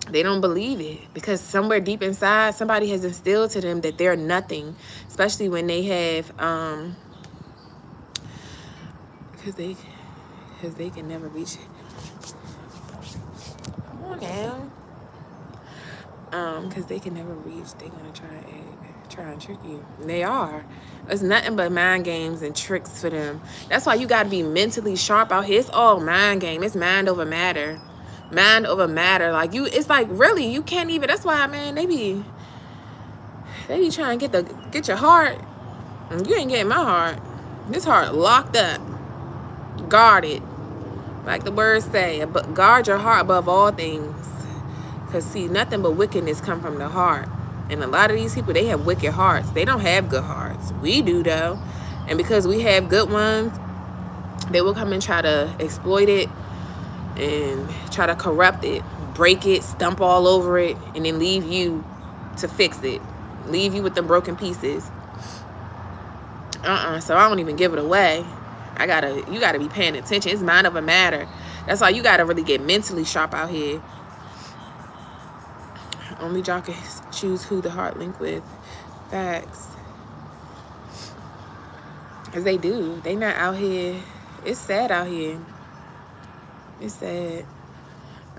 They don't believe it because somewhere deep inside, somebody has instilled to them that they're nothing, especially when they have because they can never reach it. Come on now. Because they can never reach, they're gonna try and trick you. They are. It's nothing but mind games and tricks for them. That's why you gotta be mentally sharp out here. It's all mind game. It's mind over matter. Mind over matter. Like, it's like, really, you can't even. That's why, man, they be trying to get your heart. You ain't getting my heart. This heart locked up, guarded, like the words say. But guard your heart above all things. Because, see, nothing but wickedness come from the heart. And a lot of these people, they have wicked hearts. They don't have good hearts. We do, though. And because we have good ones, they will come and try to exploit it and try to corrupt it. break it, stump all over it, and then leave you to fix it. Leave you with the broken pieces. So I don't even give it away. You gotta be paying attention. It's mind over matter. That's why you gotta really get mentally sharp out here. Only jockeys choose who the heart link with. Facts. Because they do. They not out here. It's sad out here. It's sad.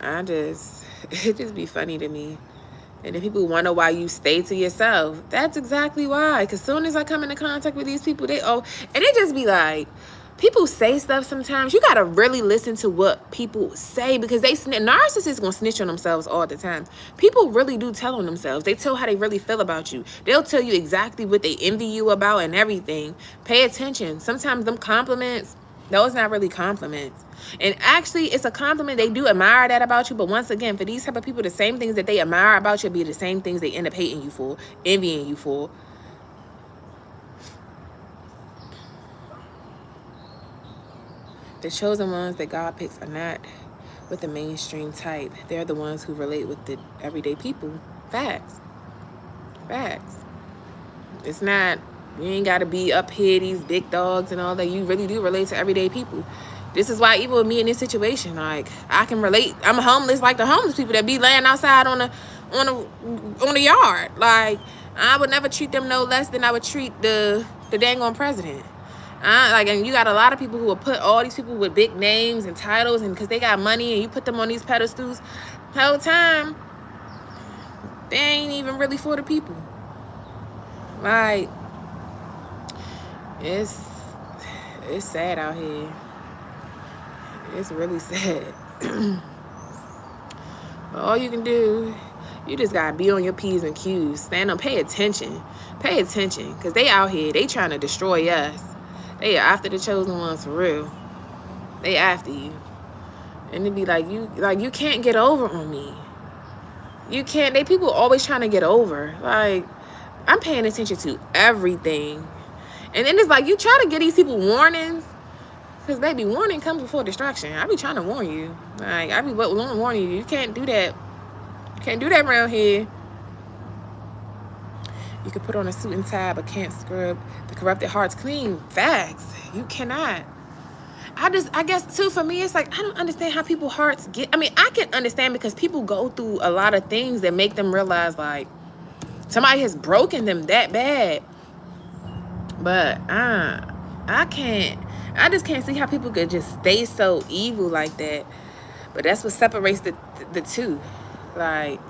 It just be funny to me. And if people wonder why you stay to yourself, that's exactly why. Because as soon as I come into contact with these people, and it just be like, people say stuff sometimes. You got to really listen to what people say, because narcissists going to snitch on themselves all the time. People really do tell on themselves. They tell how they really feel about you. They'll tell you exactly what they envy you about and everything. Pay attention. Sometimes them compliments, those not really compliments. And actually, it's a compliment. They do admire that about you. But once again, for these type of people, the same things that they admire about you be the same things they end up hating you for, envying you for. The chosen ones that God picks are not with the mainstream type. They're the ones who relate with the everyday people. Facts. Facts. It's not, you ain't got to be up here, these big dogs and all that. You really do relate to everyday people. This is why even with me in this situation, like, I can relate. I'm homeless like the homeless people that be laying outside on the yard. Like, I would never treat them no less than I would treat the dang on president. And you got a lot of people who will put all these people with big names and titles, and because they got money, and you put them on these pedestals, the whole time they ain't even really for the people. Like, it's sad out here. It's really sad. But all you can do, you just gotta be on your P's and Q's. Stand up, pay attention. Pay attention, because they out here, they trying to destroy us. They are after the chosen ones for real. They after you. And it be like, you can't get over on me. You can't. People always trying to get over. Like, I'm paying attention to everything. And then it's like, you try to get these people warnings. Because, baby, warning comes before distraction. I be trying to warn you. Like, I be warning you. You can't do that. You can't do that around here. You can put on a suit and tie, but can't scrub the corrupted hearts clean. Facts. You cannot. I guess, too, for me, it's like, I don't understand how people's hearts get. I mean, I can understand because people go through a lot of things that make them realize, like, somebody has broken them that bad. But I can't. I just can't see how people could just stay so evil like that. But that's what separates the two. Like,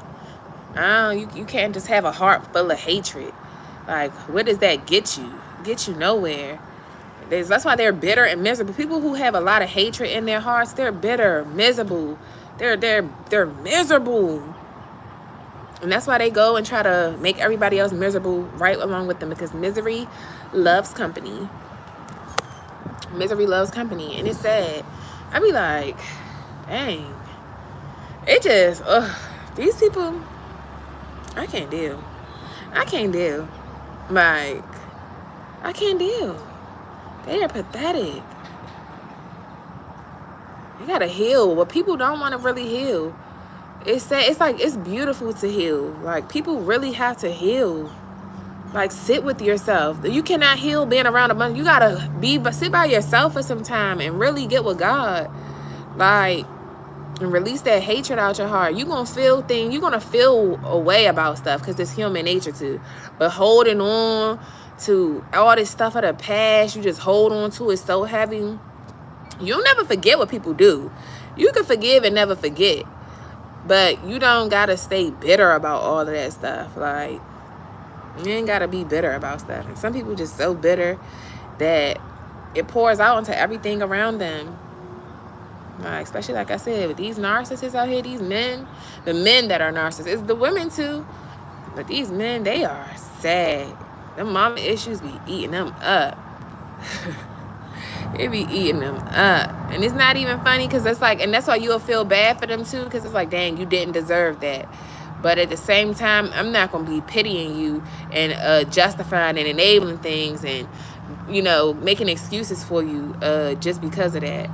you can't just have a heart full of hatred. Like, where does that get you? Get you nowhere. That's why they're bitter and miserable. People who have a lot of hatred in their hearts, they're bitter, miserable. They're miserable. And that's why they go and try to make everybody else miserable right along with them, because misery loves company. Misery loves company. And it's sad. I be like, dang. It just, these people, I can't deal. Like, I can't deal. They are pathetic. You gotta heal. What people don't want to really heal. It's sad. It's like, it's beautiful to heal. Like, people really have to heal. Like, sit with yourself. You cannot heal being around a bunch. You gotta sit by yourself for some time and really get with God. Like, and release that hatred out your heart. You're gonna feel things. You're gonna feel a way about stuff, because it's human nature to. But holding on to all this stuff of the past, you just hold on to it so heavy. You'll never forget what people do. You can forgive and never forget. But you don't gotta stay bitter about all of that stuff. Like, you ain't gotta be bitter about stuff. And some people just so bitter that it pours out into everything around them. Especially, like I said, with these narcissists out here, these men, the men that are narcissists, the women too, but these men, they are sad. Them mama issues be eating them up. It be eating them up. And it's not even funny, because it's like, and that's why you'll feel bad for them too, because it's like, dang, you didn't deserve that. But at the same time, I'm not going to be pitying you and justifying and enabling things and, making excuses for you just because of that.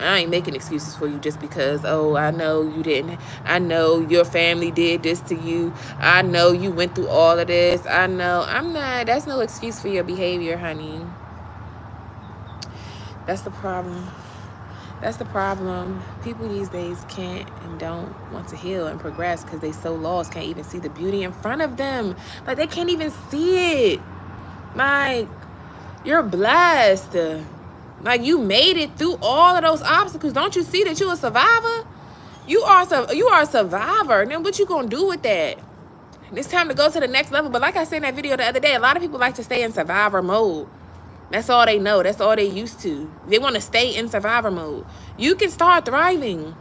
I ain't making excuses for you just because, oh, I know you didn't. I know your family did this to you. I know you went through all of this. I know. I'm not. That's no excuse for your behavior, honey. That's the problem. That's the problem. People these days can't and don't want to heal and progress because they so lost, can't even see the beauty in front of them. Like, they can't even see it. Like, you're blessed. Like, you made it through all of those obstacles. Don't you see that you're a survivor? You are a survivor. Then what you gonna do with that? It's time to go to the next level. But like I said in that video the other day, a lot of people like to stay in survivor mode. That's all they know. That's all they used to. They want to stay in survivor mode. You can start thriving.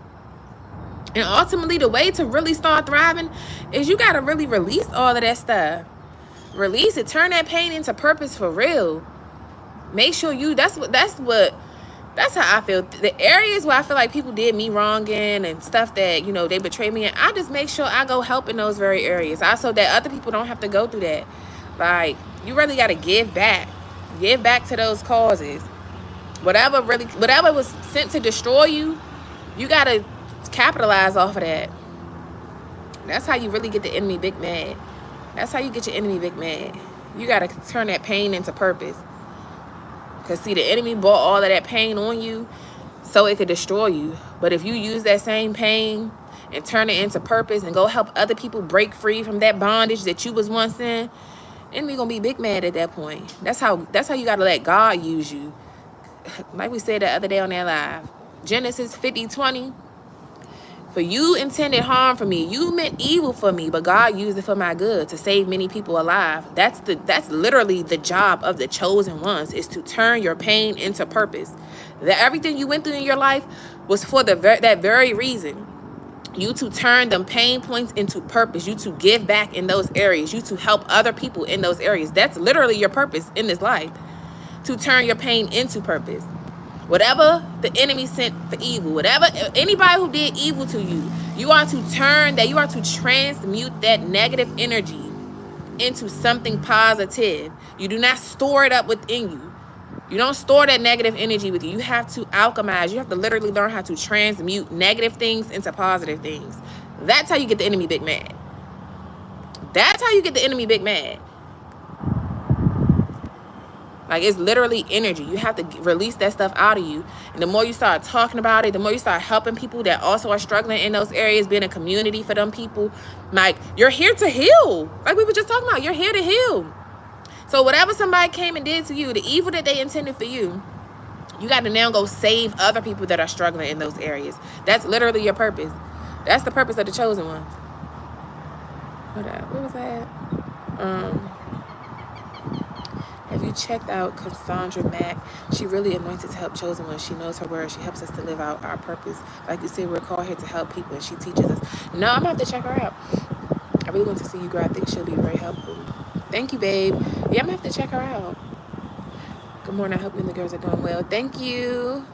And ultimately, the way to really start thriving is you got to really release all of that stuff. Release it. Turn that pain into purpose for real. Make sure you, that's how I feel. The areas where I feel like people did me wrong in and stuff that, you know, they betrayed me in, I just make sure I go help in those very areas. Also, that other people don't have to go through that. Like, you really got to give back. Give back to those causes. Whatever was sent to destroy you, you got to capitalize off of that. That's how you really get the enemy big mad. That's how you get your enemy big mad. You got to turn that pain into purpose. Because, see, the enemy brought all of that pain on you so it could destroy you. But if you use that same pain and turn it into purpose and go help other people break free from that bondage that you was once in, enemy gonna be big mad at that point. That's how you gotta let God use you. Like we said the other day on that live. Genesis 50:20. For you intended harm for me. You meant evil for me, but God used it for my good to save many people alive. That's literally the job of the chosen ones, is to turn your pain into purpose. That everything you went through in your life was for that very reason. You to turn them pain points into purpose. You to give back in those areas. You to help other people in those areas. That's literally your purpose in this life. To turn your pain into purpose. Whatever the enemy sent for evil, whatever, anybody who did evil to you, you are to turn that, you are to transmute that negative energy into something positive. You do not store it up within you. You don't store that negative energy with you. You have to alchemize. You have to literally learn how to transmute negative things into positive things. That's how you get the enemy big mad. That's how you get the enemy big mad. Like, it's literally energy. You have to release that stuff out of you. And the more you start talking about it, the more you start helping people that also are struggling in those areas, being a community for them people. Like, you're here to heal. Like we were just talking about, you're here to heal. So whatever somebody came and did to you, the evil that they intended for you, you got to now go save other people that are struggling in those areas. That's literally your purpose. That's the purpose of the chosen ones. Hold up. What was that? Have you checked out Cassandra Mack? She really anointed to help chosen ones. She knows her word. She helps us to live out our purpose. Like you said, we're called here to help people, and she teaches us. No, I'm going to have to check her out. I really want to see you grow. I think she'll be very helpful. Thank you, babe. Yeah, I'm going to have to check her out. Good morning. I hope you and the girls are doing well. Thank you.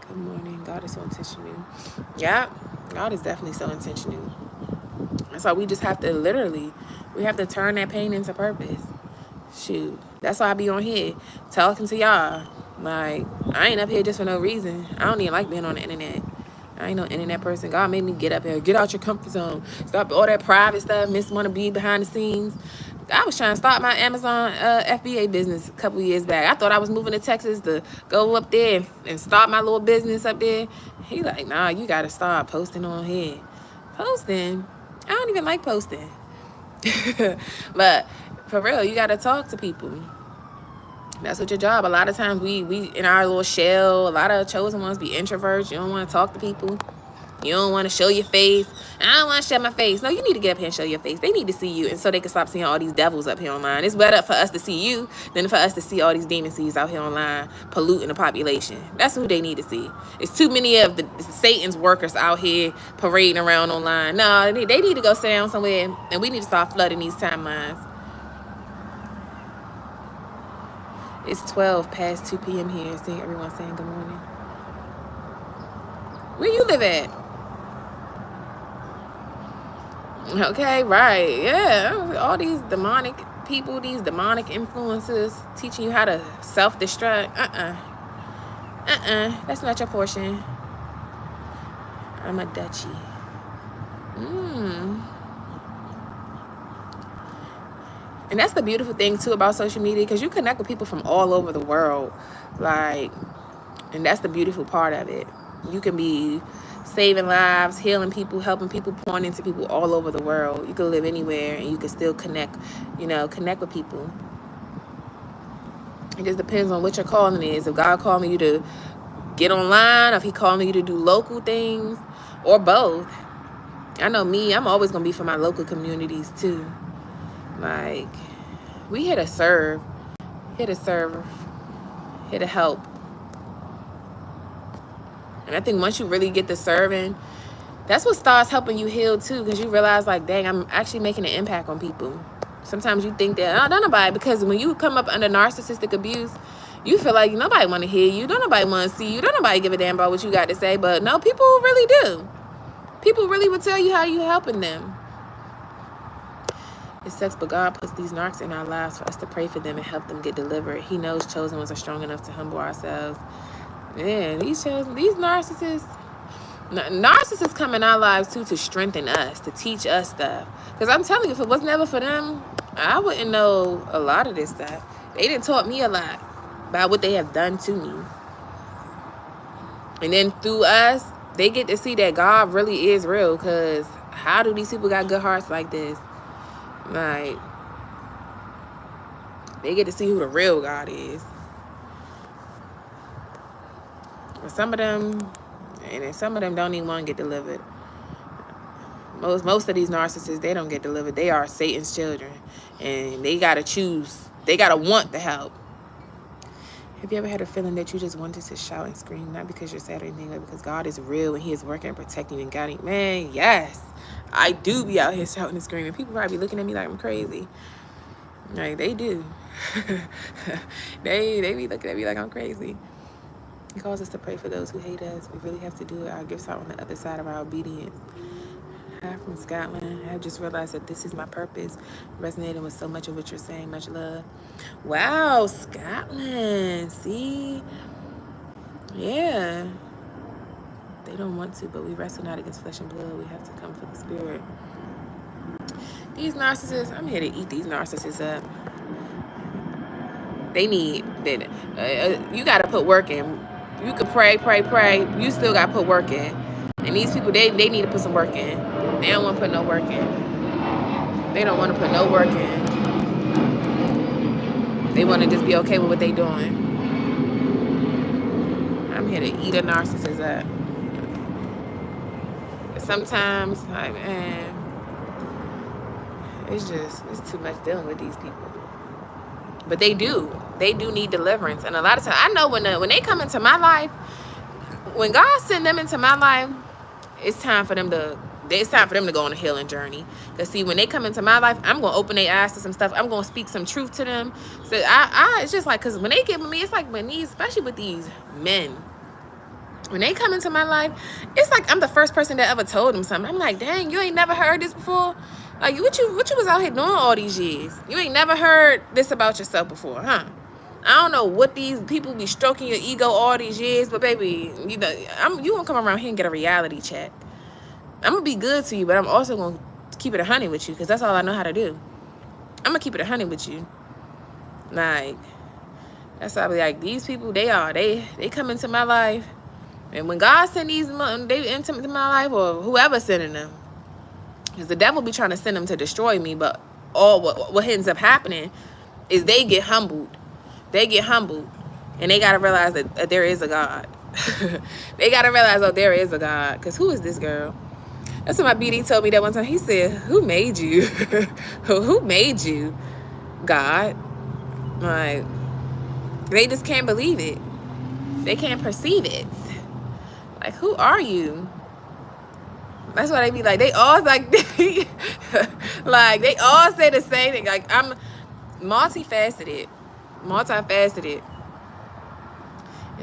Good morning. God is so intentional. Yeah, God is definitely so intentional. So we just have to we have to turn that pain into purpose. Shoot, that's why I be on here talking to y'all. Like, I ain't up here just for no reason. I don't even like being on the internet. I ain't no internet person. God made me get up here. Get out your comfort zone. Stop all that private stuff. Miss want to be behind the scenes. I was trying to start my Amazon FBA business a couple years back. I thought I was moving to Texas to go up there and start my little business up there. He like, nah, you got to start posting on here. Posting? I don't even like posting. But for real, you got to talk to people. That's what your job. A lot of times we in our little shell. A lot of chosen ones be introverts. You don't want to talk to people. You don't want to show your face. I don't want to show my face. No, you need to get up here and show your face. They need to see you, and so they can stop seeing all these devils up here online. It's better for us to see you than for us to see all these demon seeds out here online polluting the population. That's who they need to see. It's too many of the Satan's workers out here parading around online. No, they need to go sit down somewhere, and we need to start flooding these timelines. It's 12 past 2 p.m. here. Seeing everyone saying good morning. Where you live at? Okay, right. Yeah. All these demonic people, these demonic influences teaching you how to self-destruct. That's not your portion. I'm a duchy. And that's the beautiful thing too about social media, because you connect with people from all over the world. Like, and that's the beautiful part of it. You can be saving lives, healing people, helping people, pouring into people all over the world. You can live anywhere and you can still connect, connect with people. It just depends on what your calling is. If God calling you to get online, or if he calling you to do local things, or both. I know me, I'm always going to be for my local communities too. Like, we here to serve, here to help. And I think once you really get to serving, that's what starts helping you heal too, because you realize, like, dang, I'm actually making an impact on people. Sometimes you think that, oh, don't nobody, because when you come up under narcissistic abuse, you feel like nobody want to hear you, don't nobody want to see you, don't nobody give a damn about what you got to say. But no, people really do. People really will tell you how you helping them. It sucks, but God puts these narcs in our lives for us to pray for them and help them get delivered. He knows chosen ones are strong enough to humble ourselves. Yeah, these narcissists come in our lives too to strengthen us, to teach us stuff. Because I'm telling you, if it was never for them, I wouldn't know a lot of this stuff. They done taught me a lot about what they have done to me. And then through us, they get to see that God really is real. Because how do these people got good hearts like this? Like, they get to see who the real God is. And some of them don't even want to get delivered. Most of these narcissists, they don't get delivered. They are Satan's children. And they got to choose. They got to want the help. Have you ever had a feeling that you just wanted to shout and scream? Not because you're sad or anything, but because God is real and he is working and protecting you and guiding. Man, yes. I do be out here shouting and screaming. People probably be looking at me like I'm crazy. Like, they do. they be looking at me like I'm crazy. He calls us to pray for those who hate us. We really have to do it. Our gifts are on the other side of our obedience. Hi from Scotland. I just realized that this is my purpose. Resonating with so much of what you're saying. Much love. Wow, Scotland. See? Yeah. They don't want to, but we wrestle not against flesh and blood. We have to come for the spirit. These narcissists, I'm here to eat these narcissists up. They need that. You got to put work in. You could pray. You still got to put work in. And these people, they need to put some work in. They don't want to put no work in. They don't want to put no work in. They want to just be okay with what they doing. I'm here to eat a narcissist up. Sometimes, like, man, it's too much dealing with these people. But they do need deliverance. And a lot of times, I know when they come into my life, when God send them into my life, it's time for them to go on a healing journey. Because see, when they come into my life, I'm going to open their eyes to some stuff. I'm going to speak some truth to them. So it's just like, because when they get with me, it's like especially with these men, when they come into my life, it's like I'm the first person that ever told them something. I'm like, dang, you ain't never heard this before? Like, what you was out here doing all these years? You ain't never heard this about yourself before, huh? I don't know what these people be stroking your ego all these years, but baby, you gonna come around here and get a reality check. I'm gonna be good to you, but I'm also gonna keep it 100 with you, because that's all I know how to do. I'm gonna keep it 100 with you. Like, that's how I be like, these people, they come into my life, and when God send they into my life, or whoever sending them, because the devil be trying to send them to destroy me, but what ends up happening is they get humbled. They get humbled, and they got to realize that there is a God. They got to realize, oh, there is a God, because who is this girl? That's what my BD told me that one time. He said, who made you? Who made you? God. Like, they just can't believe it. They can't perceive it. Like, who are you? That's why they be like, they all like, like, they all say the same thing. Like, I'm multifaceted. And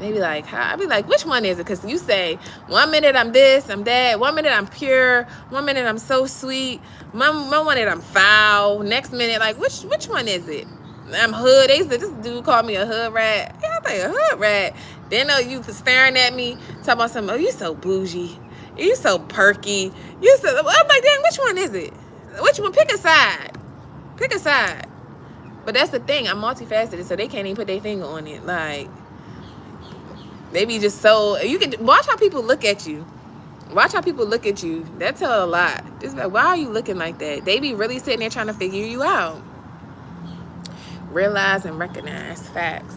they be like, I be like, which one is it? Because you say, 1 minute I'm this, I'm that. 1 minute I'm pure. 1 minute I'm so sweet. One minute I'm foul. Next minute, like, which one is it? I'm hood. This dude called me a hood rat. Yeah, I think a hood rat. Then you staring at me, talking about something. Oh, you so bougie. You so perky. You so. I'm like, damn, which one is it? Which one? Pick a side. Pick a side. But that's the thing. I'm multifaceted, so they can't even put their finger on it. Like, they be just so. You can watch how people look at you. Watch how people look at you. That tell a lot. Just like, why are you looking like that? They be really sitting there trying to figure you out. Realize and recognize facts.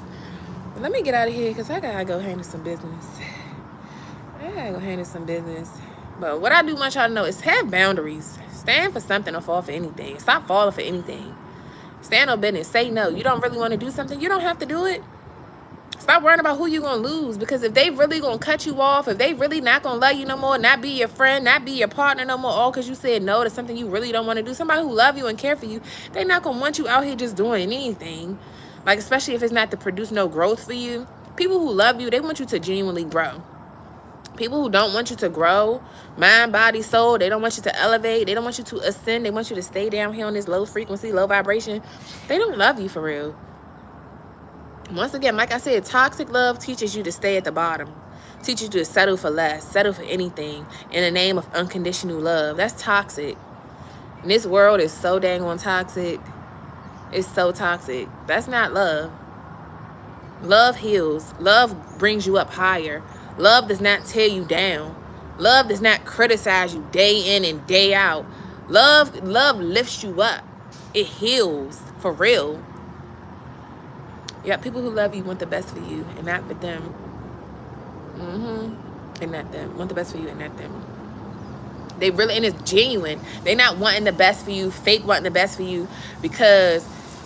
But let me get out of here because I gotta go handle some business. But what I do want y'all to know is have boundaries. Stand for something or fall for anything. Stop falling for anything. Stand on business. Say no. You don't really want to do something, you don't have to do it. Stop worrying about who you're going to lose, because if they really going to cut you off, if they really not going to love you no more, not be your friend, not be your partner no more, all because you said no to something you really don't want to do, somebody who love you and care for you, they not going to want you out here just doing anything. Like, especially if it's not to produce no growth for you. People who love you, they want you to genuinely grow. People who don't want you to grow, mind, body, soul, they don't want you to elevate, they don't want you to ascend, they want you to stay down here on this low frequency, low vibration. They don't love you for real. Once again, like I said, toxic love teaches you to stay at the bottom. Teaches you to settle for less, settle for anything in the name of unconditional love. That's toxic. And this world is so dang on toxic. It's so toxic. That's not love. Love heals. Love brings you up higher. Love does not tear you down. Love does not criticize you day in and day out. Love lifts you up. It heals for real. Yeah, people who love you want the best for you and not for them. And not them. Want the best for you and not them. They really, and it's genuine. They're not wanting the best for you, fake wanting the best for you because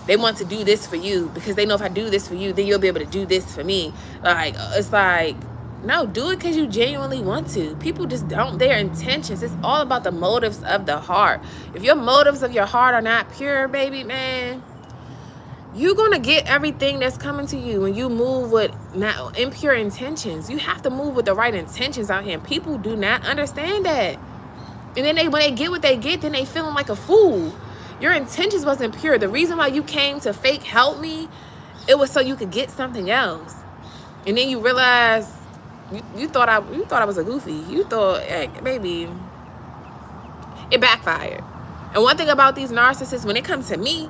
they want to do this for you. Because they know if I do this for you, then you'll be able to do this for me. Like, it's like, no, do it because you genuinely want to. People just don't. Their intentions. It's all about the motives of the heart. If your motives of your heart are not pure, baby, man, you're going to get everything that's coming to you when you move with not impure intentions. You have to move with the right intentions out here. And people do not understand that. And then when they get what they get, then they feeling like a fool. Your intentions wasn't pure. The reason why you came to fake help me, it was so you could get something else. And then you realize you thought I was a goofy. You thought, hey, maybe it backfired. And one thing about these narcissists, when it comes to me,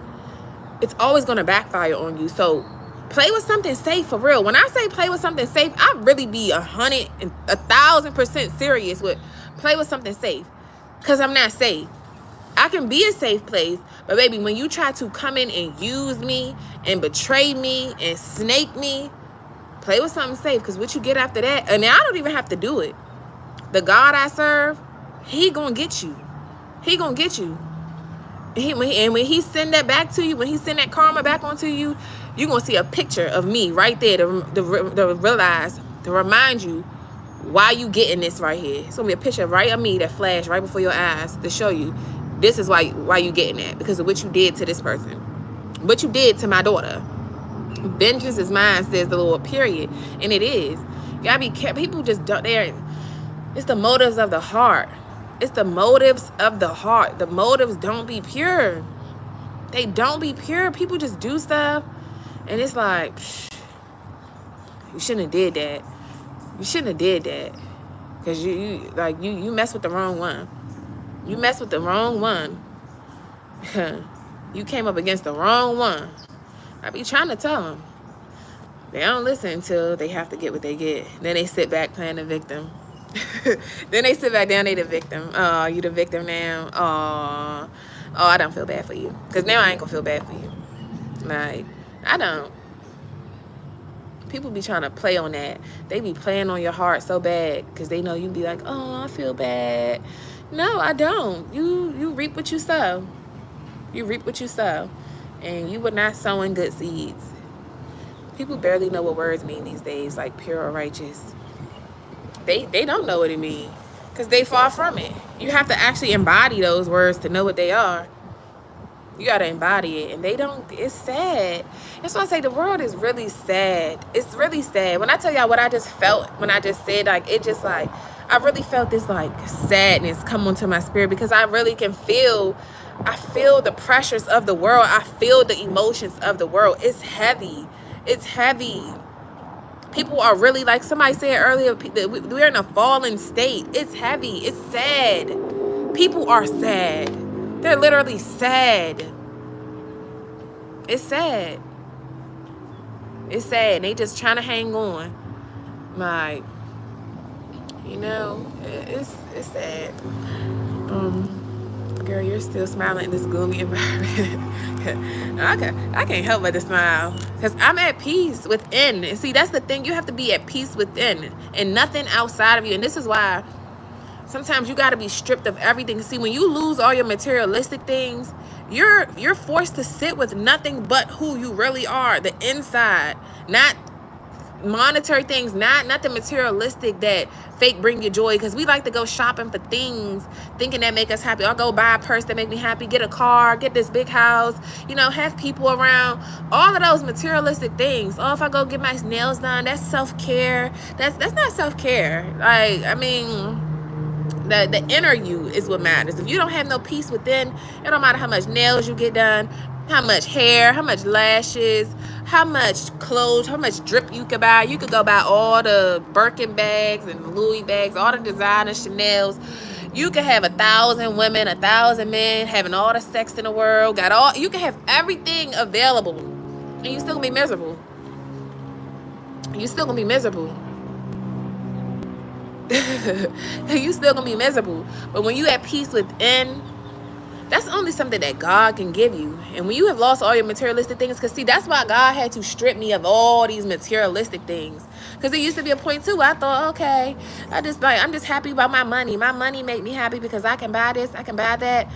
it's always going to backfire on you. So play with something safe for real. When I say play with something safe, I really be 1,000% serious with play with something safe. Because I'm not safe. I can be a safe place, but baby, when you try to come in and use me and betray me and snake me, play with something safe. Because what you get after that, and I don't even have to do it. The God I serve, he gonna get you. He gonna get you. And when he send that back to you, when he send that karma back onto you, you're going to see a picture of me right there to realize, to remind you why you getting this right here. It's going to be a picture right of me that flashed right before your eyes to show you this is why you getting that, because of what you did to this person. What you did to my daughter. Vengeance is mine, says the Lord, period. And it is. You got to be careful. People just don't, it's the motives of the heart. It's the motives of the heart. The motives don't be pure. They don't be pure. People just do stuff. And it's like, you shouldn't have did that. You shouldn't have did that. Because you mess with the wrong one. You mess with the wrong one. You came up against the wrong one. I be trying to tell them. They don't listen until they have to get what they get. Then they sit back playing the victim. Then they sit back down, they the victim. Oh, you the victim now. Oh, I don't feel bad for you. Because now I ain't going to feel bad for you. Like, I don't. People be trying to play on that. They be playing on your heart so bad because they know you be like, oh, I feel bad. No, I don't. You reap what you sow. You reap what you sow. And you were not sowing good seeds. People barely know what words mean these days, like pure or righteous. They don't know what it means because they far from it. You have to actually embody those words to know what they are. You got to embody it. And they don't. It's sad. That's why I say the world is really sad. It's really sad. When I tell y'all what I just felt when I just said, like, it just like, I really felt this like sadness come onto my spirit because I really can feel I feel the pressures of the world. I feel the emotions of the world. It's heavy. It's heavy. People are really, like somebody said earlier, we're in a fallen state. It's heavy. It's sad. People are sad. They're literally sad. It's sad. It's sad. They just trying to hang on. Like, you know, it's sad. Girl, you're still smiling in this gloomy environment. I can't help but to smile because I'm at peace within. And see, that's the thing. You have to be at peace within and nothing outside of you. And this is why sometimes you got to be stripped of everything. See, when you lose all your materialistic things, you're forced to sit with nothing but who you really are, the inside, not monetary things, not the materialistic that fake bring you joy, because we like to go shopping for things thinking that make us happy. I'll go buy a purse that make me happy, get a car, get this big house, you know, have people around, all of those materialistic things. Oh, if I go get my nails done, that's self-care. That's not self-care. Like, I mean, the inner you is what matters. If you don't have no peace within, it don't matter how much nails you get done, how much hair, how much lashes, how much clothes, how much drip you could buy. You could go buy all the Birkin bags and Louis bags, all the designer Chanels. You could have 1,000 women, 1,000 men, having all the sex in the world. You can have everything available, and you still gonna be miserable. You still gonna be miserable. You still gonna be miserable. But when you at peace within, that's only something that God can give you. And when you have lost all your materialistic things, because see, that's why God had to strip me of all these materialistic things. Because it used to be a point too, I thought, okay, I'm just happy about my money. My money make me happy because I can buy this, I can buy that.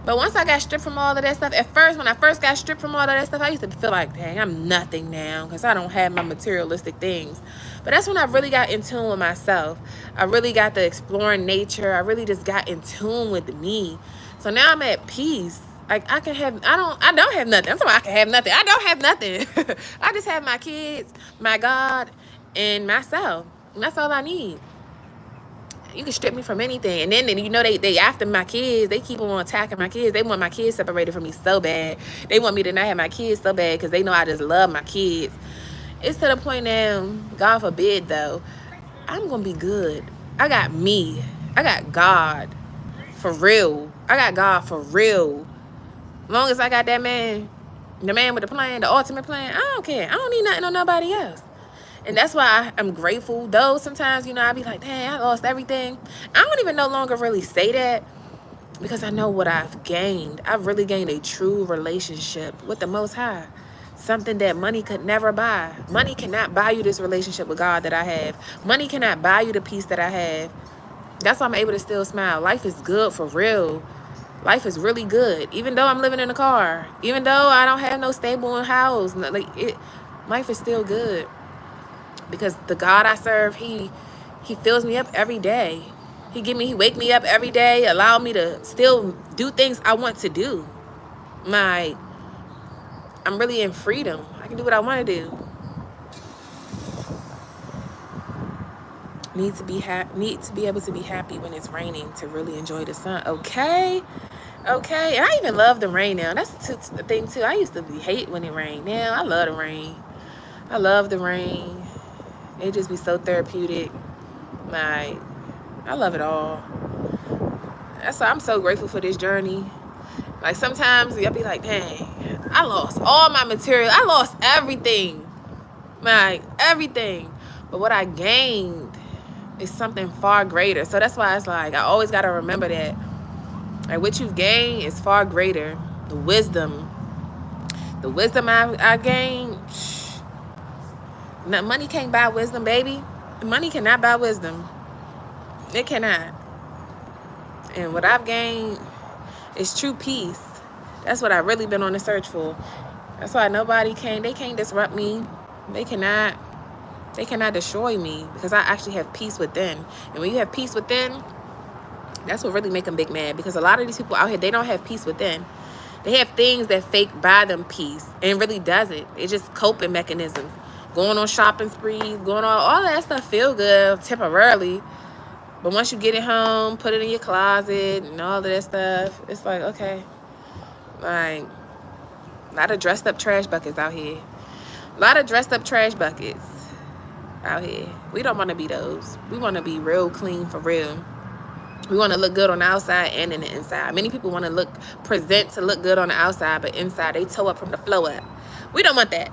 But once I got stripped from all of that stuff, at first, when I first got stripped from all of that stuff, I used to feel like, dang, I'm nothing now because I don't have my materialistic things. But that's when I really got in tune with myself. I really got to exploring nature. I really just got in tune with me. So now I'm at peace. Like, I don't have nothing. I'm talking about I can have nothing. I don't have nothing. I just have my kids, my God, and myself. And that's all I need. You can strip me from anything. And then you know, they after my kids. They keep on attacking my kids. They want my kids separated from me so bad. They want me to not have my kids so bad because they know I just love my kids. It's to the point now, God forbid though, I'm going to be good. I got me. I got God. For real. I got God for real. As long as I got that man, the man with the plan, the ultimate plan, I don't care. I don't need nothing on nobody else. And that's why I'm grateful. Though sometimes, you know, I be like, dang, I lost everything. I don't even no longer really say that because I know what I've gained. I've really gained a true relationship with the Most High. Something that money could never buy. Money cannot buy you this relationship with God that I have. Money cannot buy you the peace that I have. That's why I'm able to still smile. Life is good for real. Life is really good. Even though I'm living in a car. Even though I don't have no stable house. Life is still good. Because the God I serve, he fills me up every day. He wake me up every day, allow me to still do things I want to do. I'm really in freedom. I can do what I want to do. Need to be able to be happy when it's raining to really enjoy the sun. Okay. And I even love the rain now. That's the thing too. I used to hate when it rained. Now I love the rain. I love the rain. It just be so therapeutic. I love it all. That's why I'm so grateful for this journey. Like sometimes I'll be like, dang, I lost all my material. I lost everything. Everything. But what I gained is something far greater. So that's why it's like, I always got to remember that. Like what you've gained is far greater. The wisdom I gained, money can't buy wisdom, baby. Money cannot buy wisdom. It cannot. And what I've gained is true peace. That's what I've really been on the search for. That's why they can't disrupt me. They cannot destroy me because I actually have peace within. And when you have peace within, that's what really make them big mad. Because a lot of these people out here, they don't have peace within. They have things that fake buy them peace and it really doesn't. It's just coping mechanisms. Going on shopping sprees, going on all that stuff feel good temporarily. But once you get it home, put it in your closet and all of that stuff, it's like, okay, Like, a lot of dressed up trash buckets out here. A lot of dressed up trash buckets out here. We don't want to be those. We want to be real clean for real. We want to look good on the outside and in the inside. Many people want to present to look good on the outside, but inside they toe up from the flow up. We don't want that.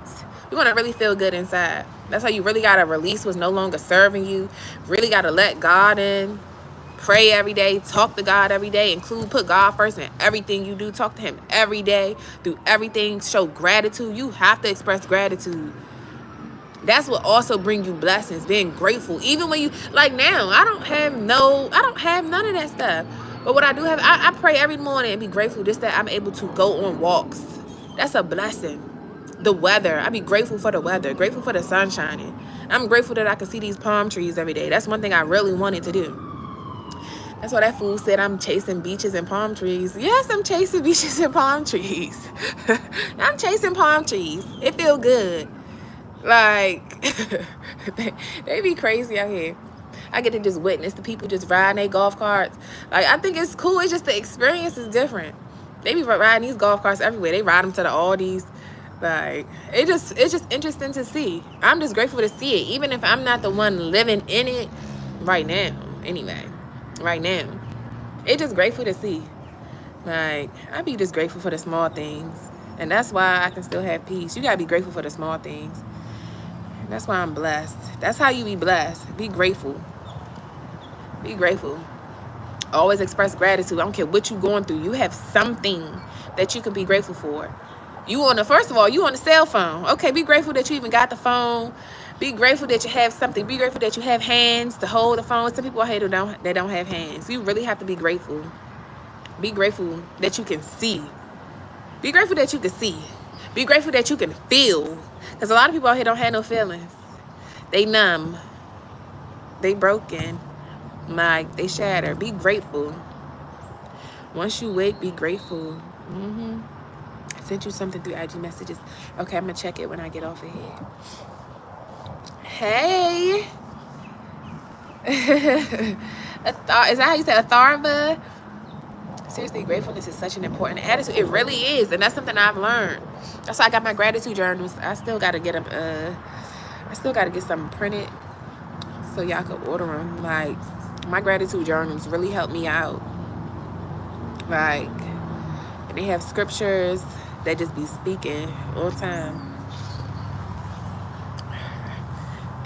We want to really feel good inside. That's why you really got to release what's no longer serving you. Really got to let God in. Pray every day. Talk to God every day. Put God first in everything you do. Talk to him every day. Do everything. Show gratitude. You have to express gratitude. That's what also bring you blessings, being grateful. Even when you, like now, I don't have none of that stuff. But what I do have, I pray every morning and be grateful just that I'm able to go on walks. That's a blessing. The weather, I be grateful for the weather, grateful for the sun shining. I'm grateful that I can see these palm trees every day. That's one thing I really wanted to do. That's why that fool said I'm chasing beaches and palm trees. Yes, I'm chasing beaches and palm trees. I'm chasing palm trees. It feel good. Like, they be crazy out here. I get to just witness the people just riding their golf carts. Like, I think it's cool. It's just the experience is different. They be riding these golf carts everywhere. They ride them to the Aldis. Like, it's just interesting to see. I'm just grateful to see it, even if I'm not the one living in it right now. Anyway, right now, it's just grateful to see. Like, I be just grateful for the small things, and that's why I can still have peace. You gotta be grateful for the small things. That's why I'm blessed. That's how you be blessed. Be grateful. Be grateful. Always express gratitude. I don't care what you're going through. You have something that you can be grateful for. First of all, you on the cell phone. Okay, be grateful that you even got the phone. Be grateful that you have something. Be grateful that you have hands to hold the phone. Some people out here that don't have hands. You really have to be grateful. Be grateful that you can see. Be grateful that you can see. Be grateful that you can feel. Because a lot of people out here don't have no feelings. They numb. They broken. Like, they shatter. Be grateful. Once you wake, be grateful. I sent you something through IG messages. Okay, I'm going to check it when I get off of here. Hey. Is that how you say Atharva? Seriously, gratefulness is such an important attitude. It really is, and that's something I've learned. That's why I got my gratitude journals. I still got to get them. I still got to get some printed so y'all can order them. Like, my gratitude journals really help me out. Like, and they have scriptures that just be speaking all the time.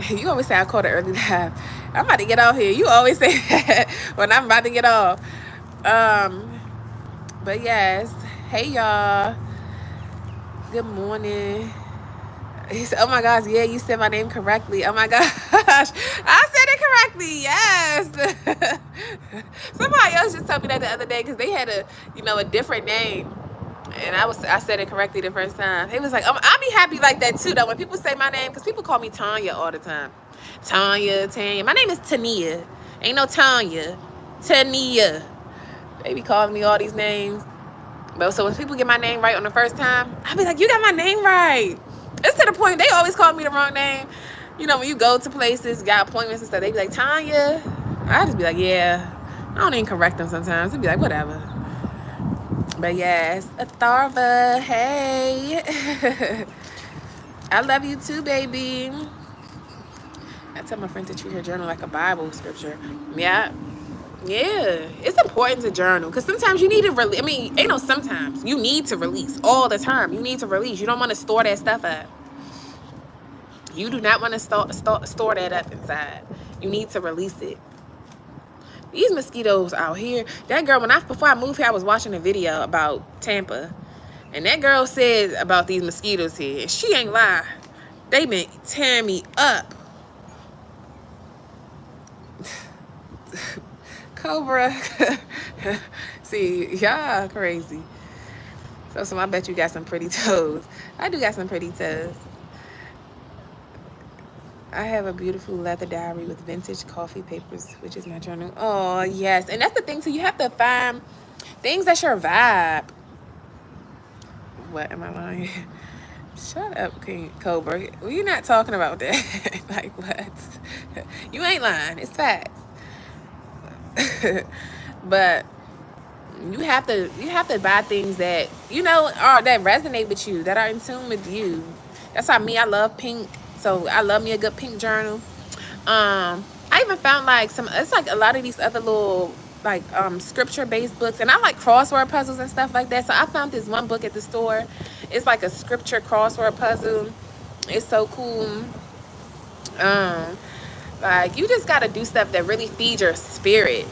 You always say I caught an early live. I'm about to get off here. You always say that when I'm about to get off. But yes, hey y'all, good morning. He said, oh my gosh, yeah, you said my name correctly. Oh my gosh, I said it correctly, yes. Somebody else just told me that the other day because they had a different name, and I said it correctly the first time. He was like, I be happy like that too though when people say my name, because people call me Tanya all the time. Tanya. My name is Tania. Ain't no Tanya. Tania. They be calling me all these names. But so when people get my name right on the first time, I be like, you got my name right. It's to the point they always call me the wrong name. You know, when you go to places, got appointments and stuff, they be like, Tanya. I just be like, yeah. I don't even correct them sometimes. They be like, whatever. But yes, Atharva, hey. I love you too, baby. I tell my friend to treat her journal like a Bible scripture. Yeah. Yeah, it's important to journal because sometimes you need to release. I mean, ain't no sometimes. You need to release all the time. You need to release. You don't want to store that stuff up. You do not want to store that up inside. You need to release it. These mosquitoes out here. That girl, before I moved here, I was watching a video about Tampa. And that girl said about these mosquitoes here. She ain't lie. They been tearing me up. Cobra. See, y'all crazy. So I bet you got some pretty toes. I do got some pretty toes. I have a beautiful leather diary with vintage coffee papers, which is my journal. Oh, yes. And that's the thing, too. You have to find things that's your vibe. What am I lying? Shut up, King Cobra. We're not talking about that. Like, what? You ain't lying. It's facts. But You have to buy things that you know are that resonate with you, that are in tune with you. That's why I love pink. So I love me a good pink journal. I even found like it's like a lot of these other little like scripture based books, and I like crossword puzzles and stuff like that. So I found this one book at the store. It's like a scripture crossword puzzle. It's so cool. um like, you just got to do stuff that really feed your spirit,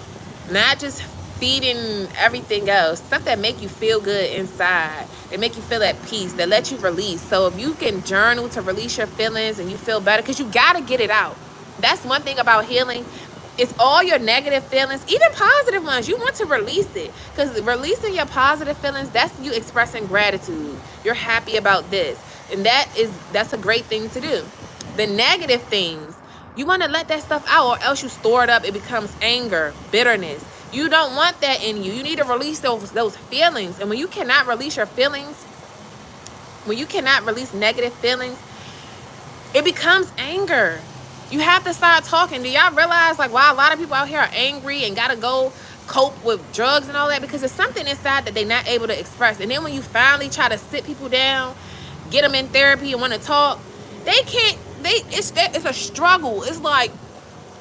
not just feeding everything else. Stuff that make you feel good inside, that make you feel at peace, that let you release. So if you can journal to release your feelings and you feel better, because you got to get it out. That's one thing about healing. It's all your negative feelings, even positive ones. You want to release it, because releasing your positive feelings, that's you expressing gratitude. You're happy about this, and that's a great thing to do. The negative things, you want to let that stuff out, or else you store it up. It becomes anger, bitterness. You don't want that in you. You need to release those feelings. And when you cannot release your feelings, when you cannot release negative feelings, it becomes anger. You have to start talking. Do y'all realize like why a lot of people out here are angry and gotta go cope with drugs and all that? Because there's something inside that they're not able to express. And then when you finally try to sit people down, get them in therapy and want to talk, they can't. It's a struggle. It's like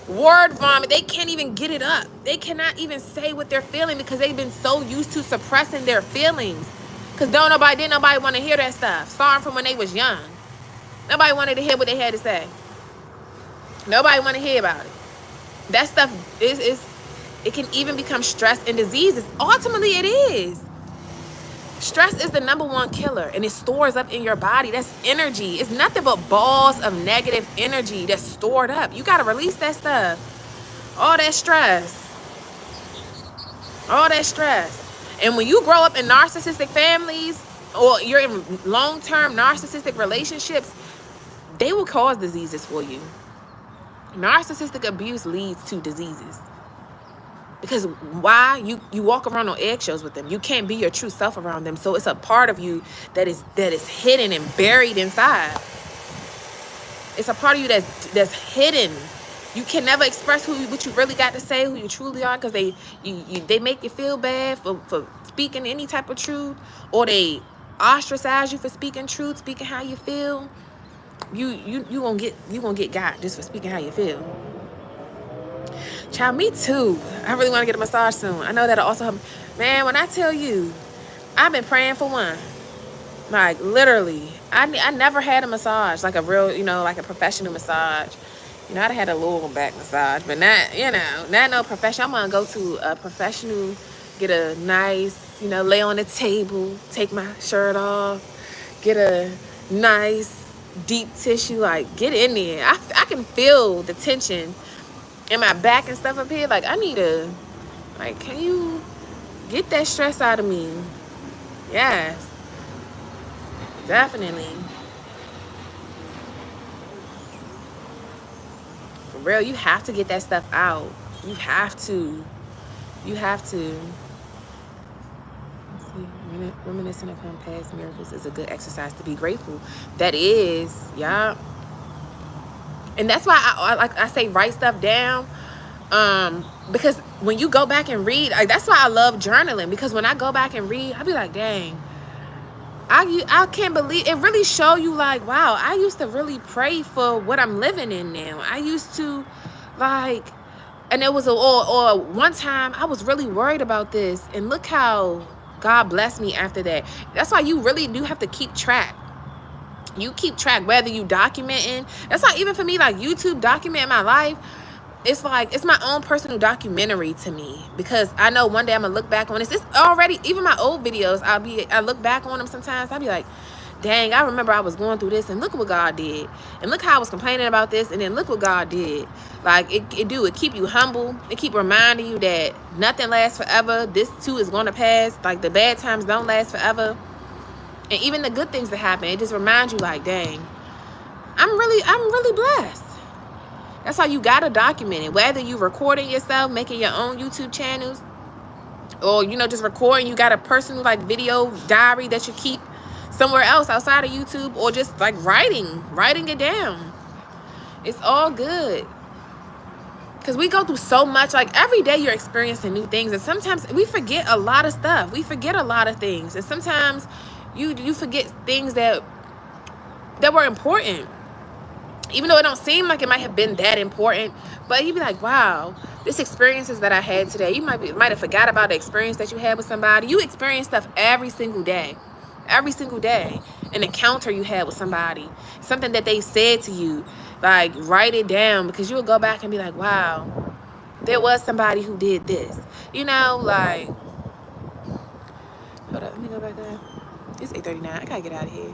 word vomit. They can't even get it up. They cannot even say what they're feeling because they've been so used to suppressing their feelings. Because didn't nobody want to hear that stuff. Starting from when they was young. Nobody wanted to hear what they had to say. Nobody want to hear about it. That stuff it can even become stress and diseases. Ultimately, it is. Stress is the #1 killer, and it stores up in your body. That's energy. It's nothing but balls of negative energy that's stored up. You got to release that stuff. All that stress. All that stress. And when you grow up in narcissistic families, or you're in long-term narcissistic relationships, they will cause diseases for you. Narcissistic abuse leads to diseases. Because why? You walk around on eggshells with them. You can't be your true self around them. So it's a part of you that is hidden and buried inside. It's a part of you that's hidden. You can never express what you really got to say, who you truly are, because they make you feel bad for speaking any type of truth, or they ostracize you for speaking truth, speaking how you feel. You gonna get got just for speaking how you feel. Child, me too. I really want to get a massage soon. I know that'll also help. Man, when I tell you, I've been praying for one. Like, literally. I never had a massage, like a real, like a professional massage. I'd had a little back massage, but not no professional. I'm going to go to a professional, get a nice, lay on the table, take my shirt off, get a nice, deep tissue, like, get in there. I can feel the tension in my back and stuff up here. Like, I need to, like, can you get that stress out of me? Yes, definitely. For real, you have to get that stuff out. You have to. Let's see, reminiscing upon past miracles is a good exercise to be grateful. That is, yeah. And that's why I say write stuff down, because when you go back and read, like, that's why I love journaling, because when I go back and read, I'll be like, dang, I can't believe it. Really show you like, wow, I used to really pray for what I'm living in now. I used to, like, and it was or one time I was really worried about this, and look how God blessed me after that. That's why you really do have to keep track. You keep track, whether you documenting. That's why even for me, like, YouTube documenting my life, it's like, it's my own personal documentary to me, because I know one day I'm gonna look back on this. It's already, even my old videos, I look back on them sometimes. I'll be like, dang, I remember I was going through this, and look what God did, and look how I was complaining about this, and then look what God did. Like, it keep you humble. It keep reminding you that nothing lasts forever. This too is gonna pass. Like, the bad times don't last forever. And even the good things that happen, it just reminds you, like, dang, I'm really blessed. That's why you gotta document it. Whether you recording yourself, making your own YouTube channels, or just recording, you got a personal, like, video diary that you keep somewhere else outside of YouTube, or just like writing it down. It's all good. Because we go through so much. Like, every day you're experiencing new things. And sometimes we forget a lot of stuff. We forget a lot of things. And sometimes you forget things that were important. Even though it don't seem like it might have been that important. But you'd be like, wow, this experiences that I had today. You might have forgot about the experience that you had with somebody. You experience stuff every single day. Every single day. An encounter you had with somebody. Something that they said to you. Like, write it down. Because you'll go back and be like, wow, there was somebody who did this. You know, like, hold up, let me go back there. It's 8:39. I gotta get out of here.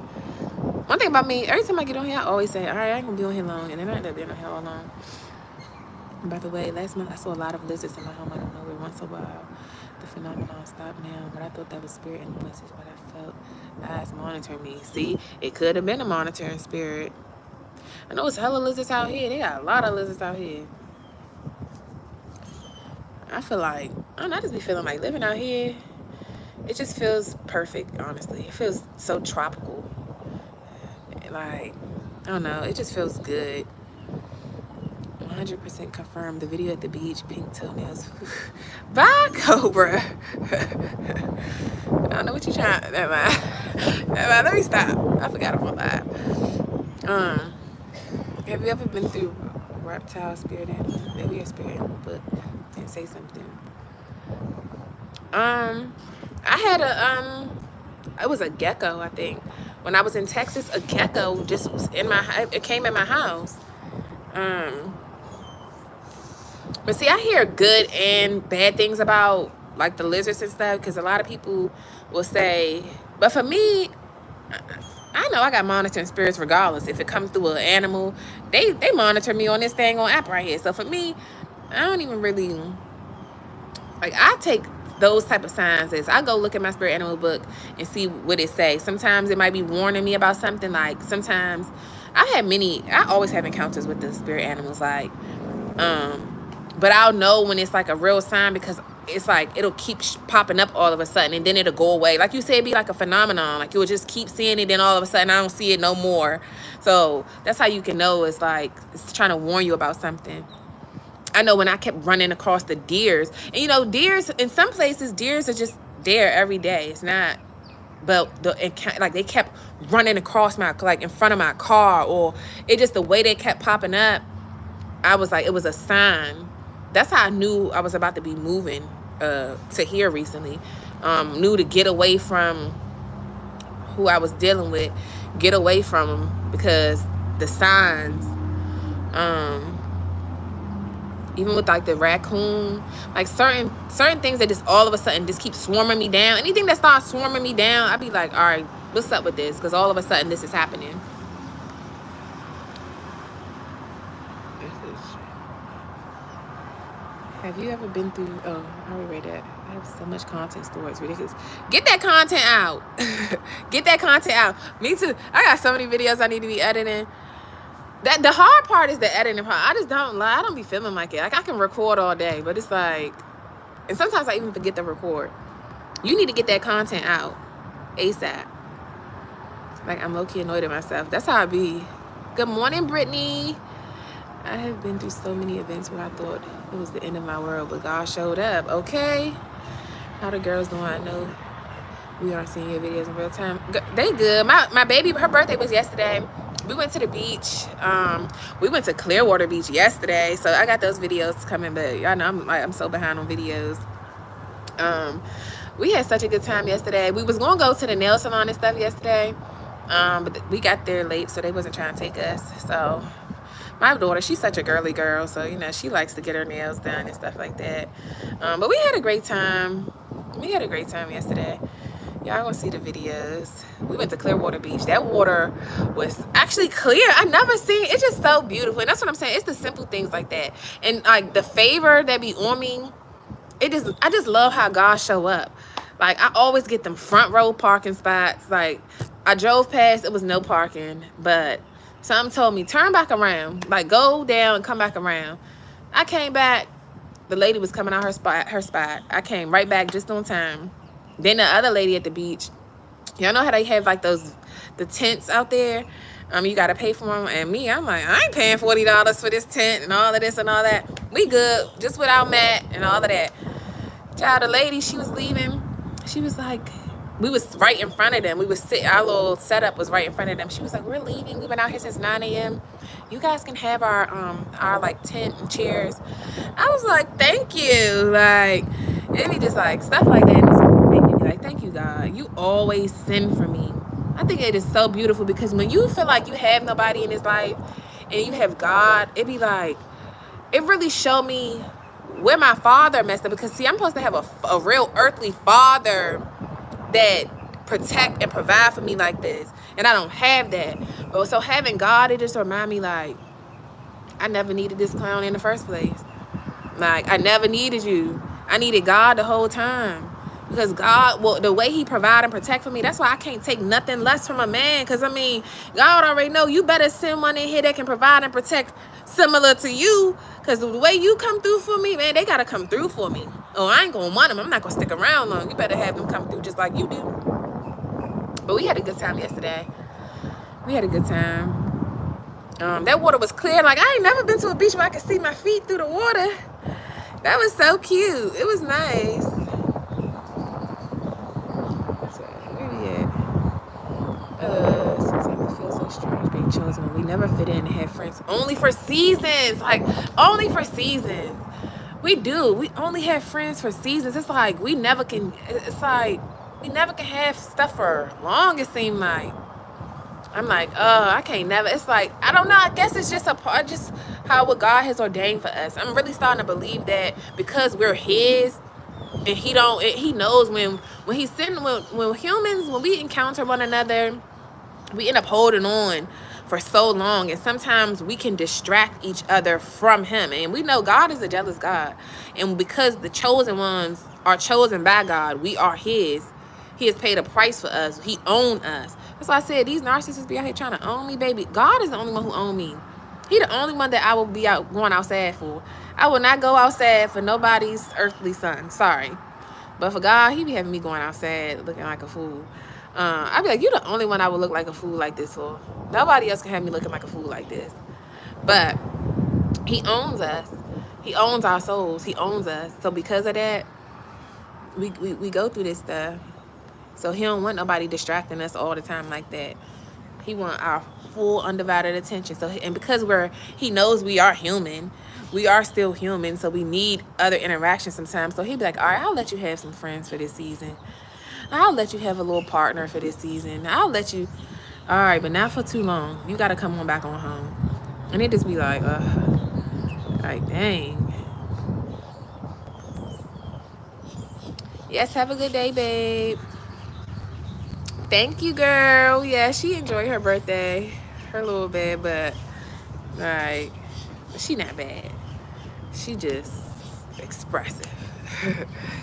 One thing about me, every time I get on here, I always say, all right, I ain't gonna be on here long. And then I end up being on here all long. And by the way, last month I saw a lot of lizards in my home. I don't know where. Once in a while, the phenomenon stopped now. But I thought that was spirit and message. But I felt eyes monitor me. See, it could have been a monitoring spirit. I know it's hella lizards out here. They got a lot of lizards out here. I feel like, I don't know, I just be feeling like living out here, it just feels perfect, honestly. It feels so tropical. Like, I don't know, it just feels good. 100% confirmed. The video at the beach, pink toenails. Bye, Cobra. I don't know what you trying. Never mind. Let me stop. I forgot about that. Have you ever been through reptile spirit animal? Maybe a spirit animal book and say something. I had a it was a gecko, I think. When I was in Texas, a gecko just was in my, it came in my house. But see, I hear good and bad things about like the lizards and stuff, because a lot of people will say, but for me, I know I got monitoring spirits regardless. If it comes through an animal, they monitor me on this thing on app right here. So for me, I don't even really, like, I take those type of signs as I go look at my spirit animal book and see what it says. Sometimes it might be warning me about something. Like, sometimes I always have encounters with the spirit animals, like, but I'll know when it's like a real sign, because it's like it'll keep popping up all of a sudden and then it'll go away. Like you said, it'd be like a phenomenon. Like, you'll just keep seeing it, then all of a sudden I don't see it no more. So that's how you can know it's like it's trying to warn you about something. I know when I kept running across the deers, and you know, deers in some places, deers are just there every day. It's not, but like they kept running across my, like in front of my car, or it just the way they kept popping up. I was like, it was a sign. That's how I knew I was about to be moving to here recently. Knew to get away from who I was dealing with, get away from them, because the signs, even with like the raccoon, like certain things that just all of a sudden just keep swarming me down. Anything that starts swarming me down, I'd be like, all right, what's up with this? Because all of a sudden this is happening. Have you ever been through, oh, I already read that. I have so much content stored. It's ridiculous. Get that content out. Get that content out. Me too. I got so many videos I need to be editing. The hard part is the editing part. I just don't lie. I don't be feeling like it. Like, I can record all day, but it's like, and sometimes I even forget to record. You need to get that content out ASAP. Like, I'm low-key annoyed at myself. That's how I be. Good morning, Brittany. I have been through so many events where I thought it was the end of my world, but God showed up. Okay. How the girls doing? I know we aren't seeing your videos in real time. They good. My baby, her birthday was yesterday. We went to the beach. We went to Clearwater Beach yesterday, so I got those videos coming. But y'all know I'm so behind on videos. We had such a good time yesterday. We was gonna go to the nail salon and stuff yesterday, but we got there late, so they wasn't trying to take us. So my daughter, she's such a girly girl, so you know she likes to get her nails done and stuff like that. But we had a great time. We had a great time yesterday. Y'all gonna see the videos. We went to Clearwater Beach. That water was actually clear. I never seen, it's just so beautiful. And that's what I'm saying. It's the simple things like that. And like the favor that be on me, I just love how God show up. Like, I always get them front row parking spots. Like, I drove past, it was no parking, but something told me, turn back around. Like, go down and come back around. I came back, the lady was coming out her spot. I came right back just on time. Then the other lady at the beach, y'all know how they have like the tents out there? You got to pay for them. And me, I'm like, I ain't paying $40 for this tent and all of this and all that. We good, just without Matt and all of that. Child, the lady, she was leaving. She was like, we was right in front of them. We was sitting, our little setup was right in front of them. She was like, we're leaving. We've been out here since 9 a.m. You guys can have our like tent and chairs. I was like, thank you. Like, it be just like stuff like that. Just make me be like, thank you, God. You always send for me. I think it is so beautiful because when you feel like you have nobody in this life and you have God, it be like, it really showed me where my father messed up. Because see, I'm supposed to have a real earthly father that protect and provide for me like this, and I don't have that. But so having God, it just remind me like I never needed this clown in the first place. Like I never needed you. I needed God the whole time, because God, well, the way he provide and protect for me, that's why I can't take nothing less from a man. Because I mean, God already know you better send one in here that can provide and protect similar to you, because the way you come through for me, man, they gotta come through for me. Oh, I ain't gonna want them. I'm not gonna stick around long. You better have them come through just like you do. But we had a good time yesterday. We had a good time. That water was clear. Like, I ain't never been to a beach where I could see my feet through the water. That was so cute. It was nice. Where we at? Sometimes it feels so strange being chosen when we never fit in and have friends. Only for seasons. Like, only for seasons. We do. We only have friends for seasons. It's like we never can. It's like we never can have stuff for long. It seemed like. I'm like, oh, I can't never. It's like, I don't know. I guess it's just a part, just how what God has ordained for us. I'm really starting to believe that because we're His, and He don't. He knows when He's sitting when humans, when we encounter one another, we end up holding on for so long, and sometimes we can distract each other from Him. And we know God is a jealous God, and because the chosen ones are chosen by God, we are His. He has paid a price for us. He owns us. That's why I said these narcissists be out here trying to own me, baby. God is the only one who owns me. He the only one that I will be out going outside for. I will not go outside for nobody's earthly son. Sorry. But for God, He be having me going outside looking like a fool. I'd be like, you're the only one I would look like a fool like this for. Nobody else can have me looking like a fool like this. But He owns us. He owns our souls. He owns us. So because of that, we go through this stuff. So He don't want nobody distracting us all the time like that. He want our full undivided attention. So, and because He knows we are human, we are still human. So we need other interactions sometimes. So He'd be like, all right, I'll let you have some friends for this season. I'll let you have a little partner for this season. I'll let you, all right, but not for too long. You got to come on back on home. And it just be like dang. Yes, have a good day, babe. Thank you, girl. Yeah, she enjoyed her birthday. Her little bad, but all right. She not bad. She just expressive.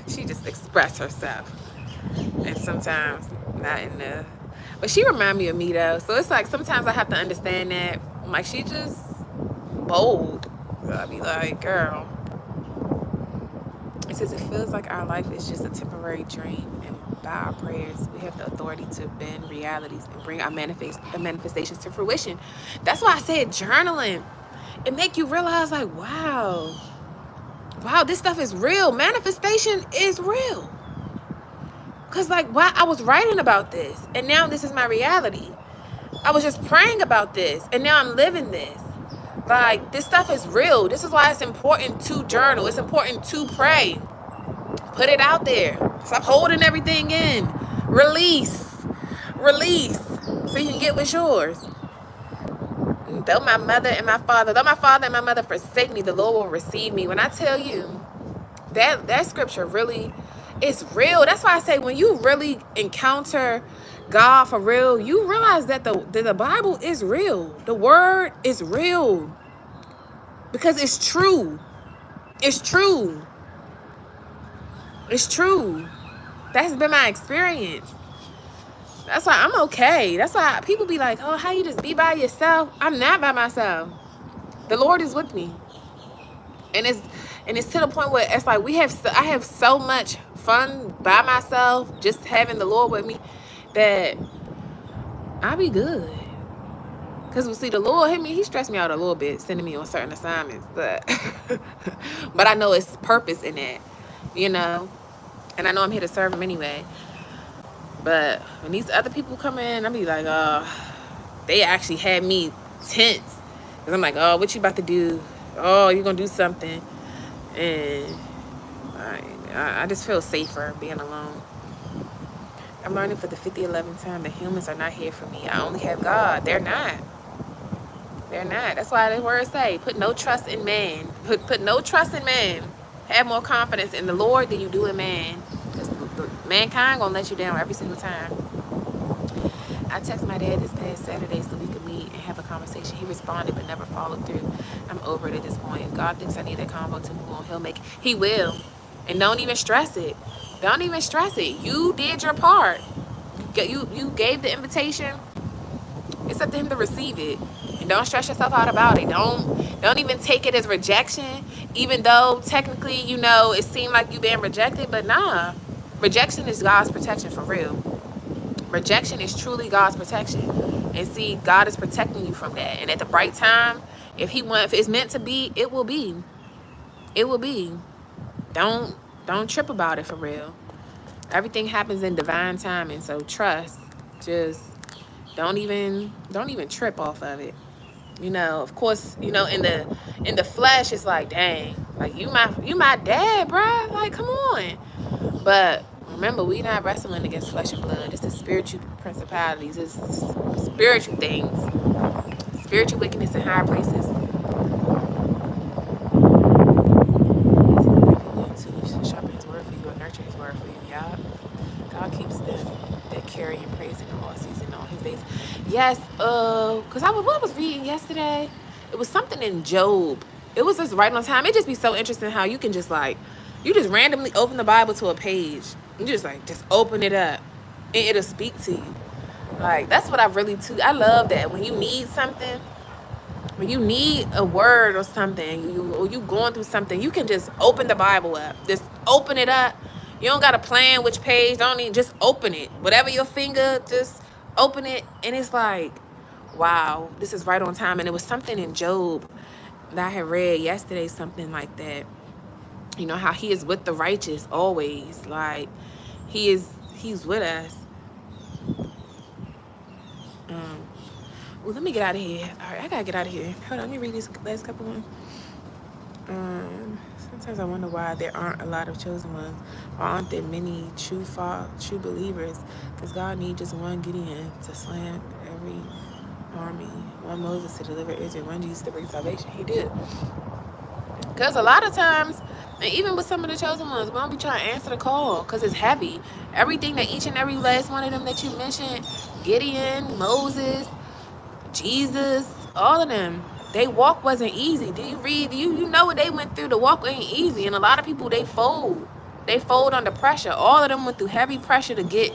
She just express herself. And sometimes not in the... But she remind me of me, though. So it's like sometimes I have to understand that. Like, she just bold. So I be like, girl. It says it feels like our life is just a temporary dream, and by our prayers we have the authority to bend realities and bring our manifestations to fruition. That's why I said journaling. It make you realize like, wow, this stuff is real. Manifestation is real. Because like, wow, I was writing about this and now this is my reality. I was just praying about this and now I'm living this. Like, this stuff is real. This is why it's important to journal. It's important to pray. Put it out there. Stop holding everything in. Release. So you can get what's yours. Though my mother and my father forsake me, the Lord will receive me. When I tell you that scripture really is real. That's why I say when you really encounter God for real, you realize that the Bible is real. The word is real. Because it's true. It's true. It's true. That's been my experience. That's why I'm okay. That's why people be like, oh, how you just be by yourself? I'm not by myself. The Lord is with me. And it's to the point where it's like I have so much fun by myself, just having the Lord with me, that I'll be good. Because, see, the Lord, he stressed me out a little bit, sending me on certain assignments. But, but I know it's purpose in it, you know. And I know I'm here to serve him anyway. But when these other people come in, I'll be like, they actually had me tense. Because I'm like, oh, what you about to do? Oh, you're going to do something. And I just feel safer being alone. I'm learning for the 50-11th time that humans are not here for me. I only have God. They're not. They're not. That's why the words say, put no trust in man. Put no trust in man. Have more confidence in the Lord than you do in man. Because mankind gonna let you down every single time. I texted my dad this past Saturday so we could meet and have a conversation. He responded but never followed through. I'm over it at this point. If God thinks I need that convo to move on, he'll make it. He will. And don't even stress it. Don't even stress it. You did your part. You gave the invitation. It's up to him to receive it. And don't stress yourself out about it. Don't even take it as rejection, even though technically, you know, it seemed like you being rejected. But nah, rejection is God's protection for real. Rejection is truly God's protection. And see, God is protecting you from that. And at the right time, if it's meant to be, it will be. It will be. Don't trip about it for real. Everything happens in divine timing. So trust. Just don't even trip off of it. You know, of course, you know, in the flesh, it's like, dang, like you my dad, bruh. Like, come on. But remember, we not wrestling against flesh and blood. It's the spiritual principalities. It's spiritual things. Spiritual wickedness in higher places. Sharpen his word for you or nurture his word for you, y'all. God keeps them that carry and praise in all season, all his days. Yes, because I was reading yesterday. It was something in Job. It was just right on time. It just be so interesting how you can just like, you just randomly open the Bible to a page. You just open it up and it'll speak to you. Like, that's what I love that. When you need something, when you need a word or something, or you going through something, you can just open the Bible up. Just open it up. You don't got to plan which page. Just open it. Whatever your finger, just open it. And it's like, wow, this is right on time. And it was something in Job that I had read yesterday, something like that. You know, how he is with the righteous always. Like, he's with us. Well, let me get out of here. All right, I gotta get out of here. Hold on, let me read these last couple ones. Sometimes I wonder why there aren't a lot of chosen ones. Why aren't there many true believers? Because God needs just one Gideon to slam every army, one Moses to deliver Israel, one Jesus to bring salvation. He did. Because a lot of times, and even with some of the chosen ones, we don't be trying to answer the call because it's heavy. Everything that each and every last one of them that you mentioned, Gideon, Moses, Jesus, all of them, they walk wasn't easy. Do you read? You know what they went through? The walk ain't easy. And a lot of people, they fold. They fold under pressure. All of them went through heavy pressure to get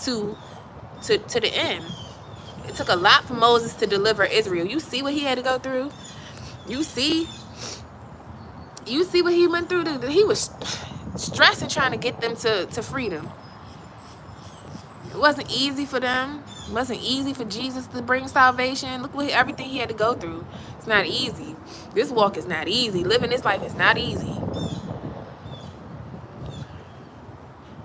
to the end. It took a lot for Moses to deliver Israel. You see what he had to go through? You see what he went through? He was stressing trying to get them to freedom. It wasn't easy for them. It wasn't easy for Jesus to bring salvation. Look what everything he had to go through. It's not easy. This walk is not easy. Living this life is not easy.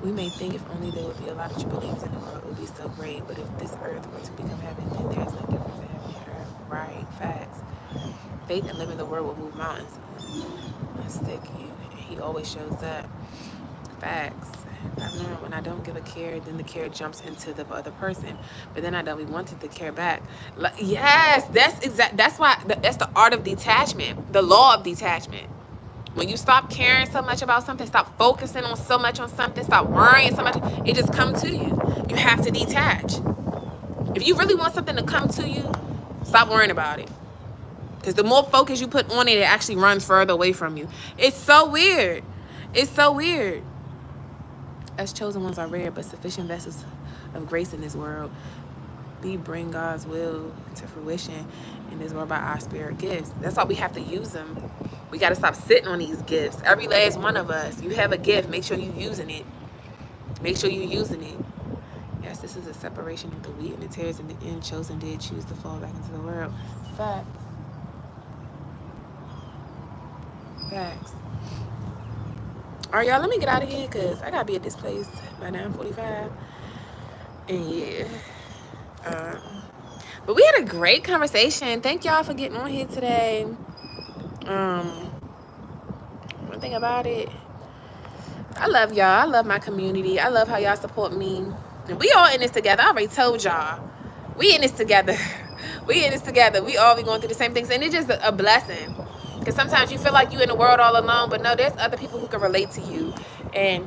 We may think if only there would be a lot of true believers in the world, it would be so great. But if this earth were to become heaven, then there is no difference in heaven and earth. Right, facts. Faith and living the word will move mountains. Stick you. He always shows up. Facts. I've learned when I don't give a care, then the care jumps into the other person. But then I don't be wanting to care back. Like, yes, that's why that's the art of detachment, the law of detachment. When you stop caring so much about something, stop focusing on so much on something, stop worrying so much, it just comes to you. You have to detach. If you really want something to come to you, stop worrying about it. Because the more focus you put on it, it actually runs further away from you. It's so weird. It's so weird. Us chosen ones are rare, but sufficient vessels of grace in this world. We bring God's will to fruition in this world by our spirit gifts. That's why we have to use them. We got to stop sitting on these gifts. Every last one of us, you have a gift. Make sure you're using it. Make sure you're using it. Yes, this This is a separation of the wheat and the tares, and the end chosen did choose to fall back into the world. Facts. Facts. All right, y'all, let me get out of here because I gotta be at this place by 9:45. And yeah. But we had a great conversation. Thank y'all for getting on here today. One thing about it, I love y'all. I love my community. I love how y'all support me. And we all in this together. I already told y'all. We in this together. We in this together. We all be going through the same things. And it's just a blessing. Because sometimes you feel like you're in the world all alone. But no, there's other people who can relate to you. And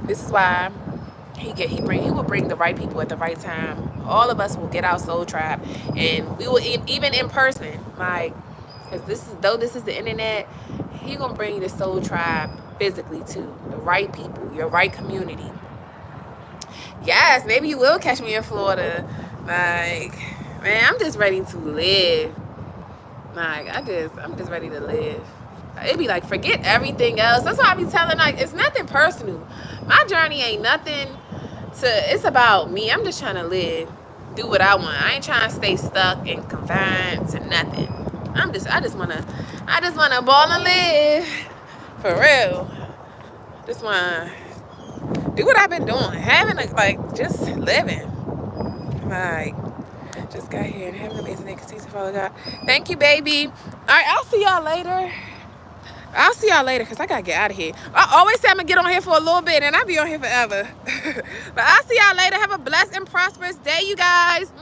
this is why he will bring the right people at the right time. All of us will get our soul tribe. And we will, even in person, like, because this is the internet, he gonna bring the soul tribe physically too. The right people, your right community. Yes, maybe you will catch me in Florida. Like, man, I'm just ready to live. Like, I'm just ready to live. It'd be like, forget everything else. That's why I be telling, like, it's nothing personal. My journey ain't nothing it's about me. I'm just trying to live, do what I want. I ain't trying to stay stuck and confined to nothing. I just wanna ball and live. For real. Just wanna do what I've been doing. Just living. Like, just got here and having an amazing day. Continue to follow God. Thank you, baby. All right, I'll see y'all later. Because I gotta get out of here. I always say I'm gonna get on here for a little bit, and I'll be on here forever. But I'll see y'all later. Have a blessed and prosperous day, you guys.